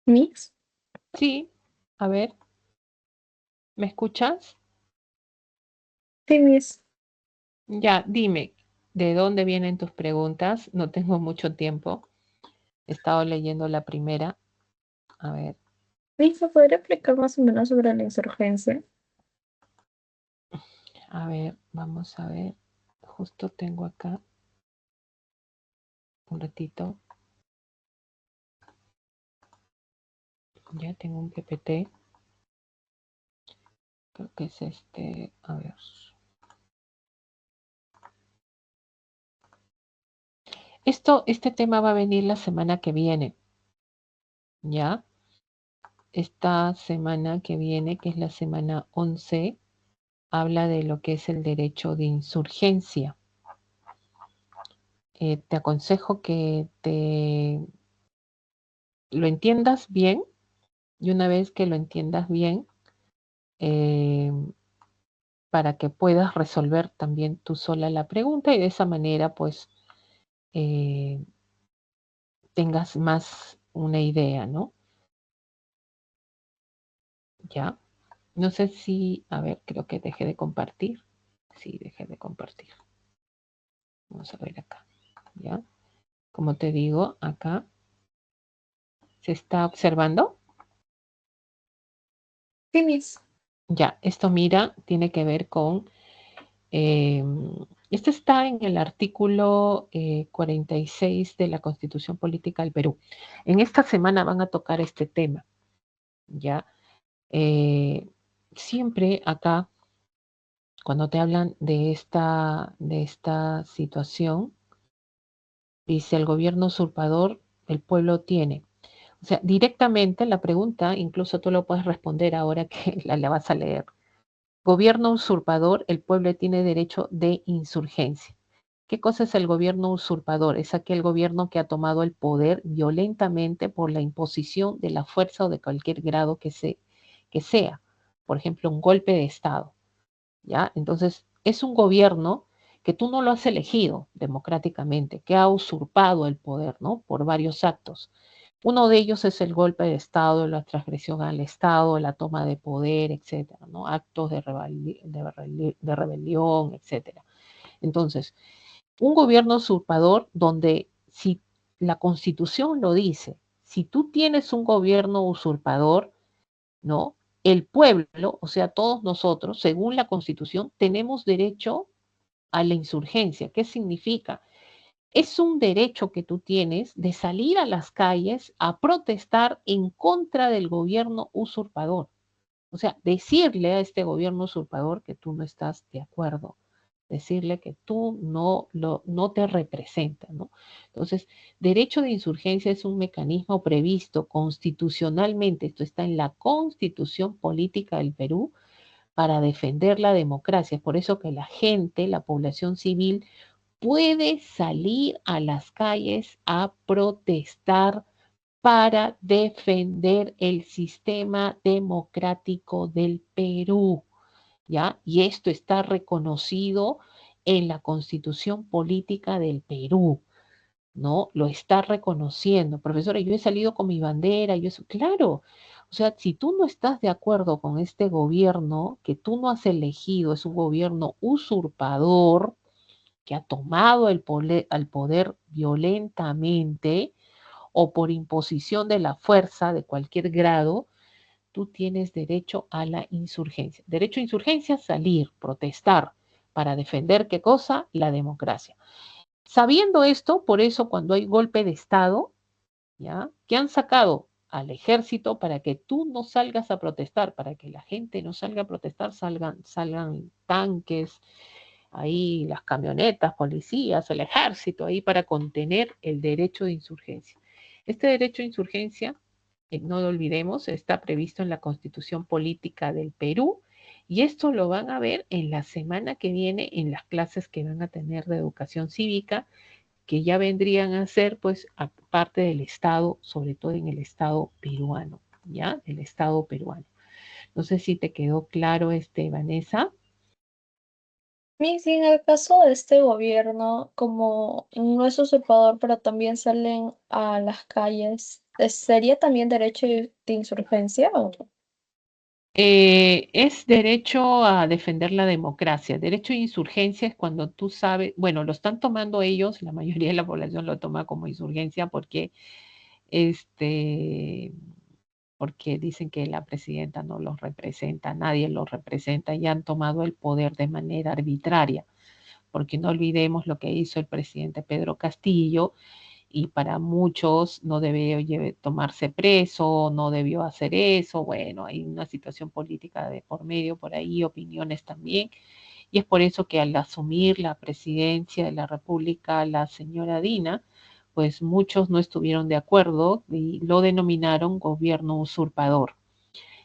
¿Mix? Sí. A ver, ¿me escuchas? Sí, Miss. Ya, dime, ¿de dónde vienen tus preguntas? No tengo mucho tiempo. He estado leyendo la primera. A ver. Miss, ¿me podría explicar más o menos sobre la insurgencia? A ver, vamos a ver. Justo tengo acá un ratito. Ya tengo un PPT. Creo que es este, a ver. Este tema va a venir la semana que viene, ¿ya? Esta semana que viene, que es la semana 11, habla de lo que es el derecho de insurgencia. Te aconsejo que lo entiendas bien, y una vez que lo entiendas bien, para que puedas resolver también tú sola la pregunta y de esa manera pues tengas más una idea, ¿no? Ya. No sé si, a ver, creo que dejé de compartir. Sí, dejé de compartir. Vamos a ver acá, ¿ya? Como te digo, acá se está observando. Sí, Miss. Ya, esto mira, tiene que ver con... esto está en el artículo 46 de la Constitución Política del Perú. En esta semana van a tocar este tema, ¿ya? Siempre acá, cuando te hablan de esta situación, dice el gobierno usurpador, el pueblo tiene. O sea, directamente la pregunta, incluso tú lo puedes responder ahora que la vas a leer. Gobierno usurpador, el pueblo tiene derecho de insurgencia. ¿Qué cosa es el gobierno usurpador? Es aquel gobierno que ha tomado el poder violentamente por la imposición de la fuerza o de cualquier grado que sea. Por ejemplo, un golpe de Estado. ¿Ya? Entonces, es un gobierno que tú no lo has elegido democráticamente, que ha usurpado el poder, ¿no? Por varios actos. Uno de ellos es el golpe de Estado, la transgresión al Estado, la toma de poder, etcétera, ¿no? Actos de rebelión, etcétera. Entonces, un gobierno usurpador donde si la Constitución lo dice, si tú tienes un gobierno usurpador, ¿no? El pueblo, o sea, todos nosotros, según la Constitución, tenemos derecho a la insurgencia. ¿Qué significa? Es un derecho que tú tienes de salir a las calles a protestar en contra del gobierno usurpador. O sea, decirle a este gobierno usurpador que tú no estás de acuerdo, decirle que tú no te representa, ¿no? Entonces, derecho de insurgencia es un mecanismo previsto constitucionalmente, esto está en la Constitución Política del Perú, para defender la democracia. Es por eso que la gente, la población civil, puede salir a las calles a protestar para defender el sistema democrático del Perú, ¿ya? Y esto está reconocido en la Constitución Política del Perú, ¿no? Lo está reconociendo. Profesora, yo he salido con mi bandera, claro. O sea, si tú no estás de acuerdo con este gobierno que tú no has elegido, es un gobierno usurpador que ha tomado al poder violentamente o por imposición de la fuerza de cualquier grado, tú tienes derecho a la insurgencia. Derecho a insurgencia, salir, protestar, para defender qué cosa, la democracia. Sabiendo esto, por eso cuando hay golpe de Estado, ¿ya? ¿Qué han sacado? Al ejército para que tú no salgas a protestar, para que la gente no salga a protestar, salgan tanques, ahí las camionetas, policías, el ejército, ahí para contener el derecho de insurgencia. Este derecho de insurgencia, no lo olvidemos, está previsto en la Constitución Política del Perú y esto lo van a ver en la semana que viene en las clases que van a tener de educación cívica, que ya vendrían a ser pues parte del Estado, sobre todo en el Estado peruano, ¿ya? Del Estado peruano. No sé si te quedó claro, Vanessa. Miss, y en el caso de este gobierno, como no es usurpador, pero también salen a las calles, ¿sería también derecho de insurgencia o no? Es derecho a defender la democracia. Derecho de insurgencia es cuando tú sabes, bueno, lo están tomando ellos, la mayoría de la población lo toma como insurgencia este, porque dicen que la presidenta no los representa, nadie los representa y han tomado el poder de manera arbitraria, porque no olvidemos lo que hizo el presidente Pedro Castillo y para muchos no debió tomarse preso, no debió hacer eso. Bueno, hay una situación política de por medio por ahí, opiniones también. Y es por eso que al asumir la presidencia de la República la señora Dina, pues muchos no estuvieron de acuerdo y lo denominaron gobierno usurpador.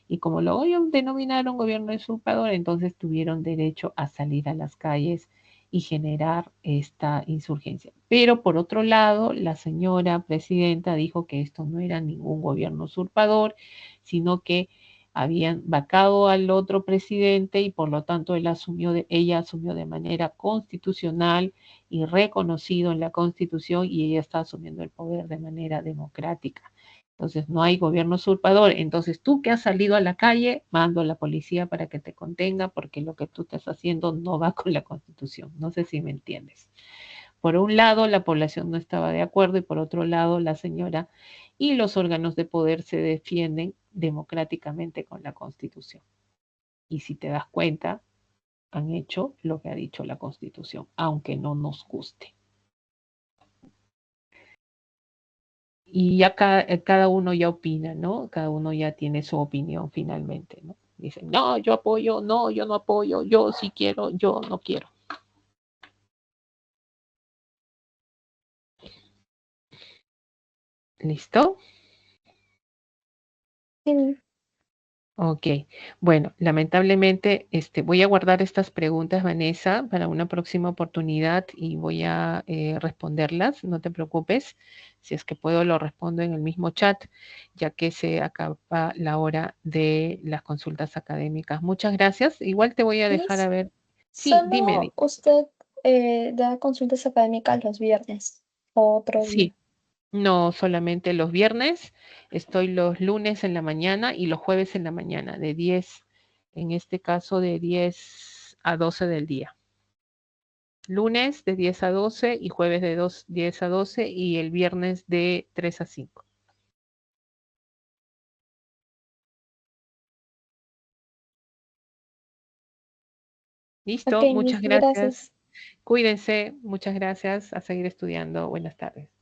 Y como lo denominaron gobierno usurpador, entonces tuvieron derecho a salir a las calles y generar esta insurgencia. Pero por otro lado, la señora presidenta dijo que esto no era ningún gobierno usurpador, sino que habían vacado al otro presidente y por lo tanto ella asumió de manera constitucional y reconocido en la Constitución y ella está asumiendo el poder de manera democrática. Entonces no hay gobierno usurpador. Entonces tú que has salido a la calle, mando a la policía para que te contenga porque lo que tú estás haciendo no va con la Constitución. No sé si me entiendes. Por un lado, la población no estaba de acuerdo y por otro lado, la señora y los órganos de poder se defienden democráticamente con la Constitución. Y si te das cuenta, han hecho lo que ha dicho la Constitución, aunque no nos guste. Y ya cada uno ya opina, ¿no? Cada uno ya tiene su opinión finalmente, ¿no? Dicen, no, yo apoyo, no, yo no apoyo, yo sí quiero, yo no quiero. ¿Listo? Sí. Ok, bueno, lamentablemente voy a guardar estas preguntas, Vanessa, para una próxima oportunidad y voy a responderlas, no te preocupes. Si es que puedo, lo respondo en el mismo chat, ya que se acaba la hora de las consultas académicas. Muchas gracias. Igual te voy a dejar a Miss, ver. Sí, dime. solo usted da consultas académicas los viernes o otro día. Sí, no solamente los viernes, estoy los lunes en la mañana y los jueves en la mañana, de 10, en este caso de 10 a 12 del día. Lunes de 10 a 12 y jueves de 10 a 12 y el viernes de 3 a 5. Ok, Listo, Miss, muchas gracias. gracias. Cuídense, muchas gracias. A seguir estudiando. Buenas tardes.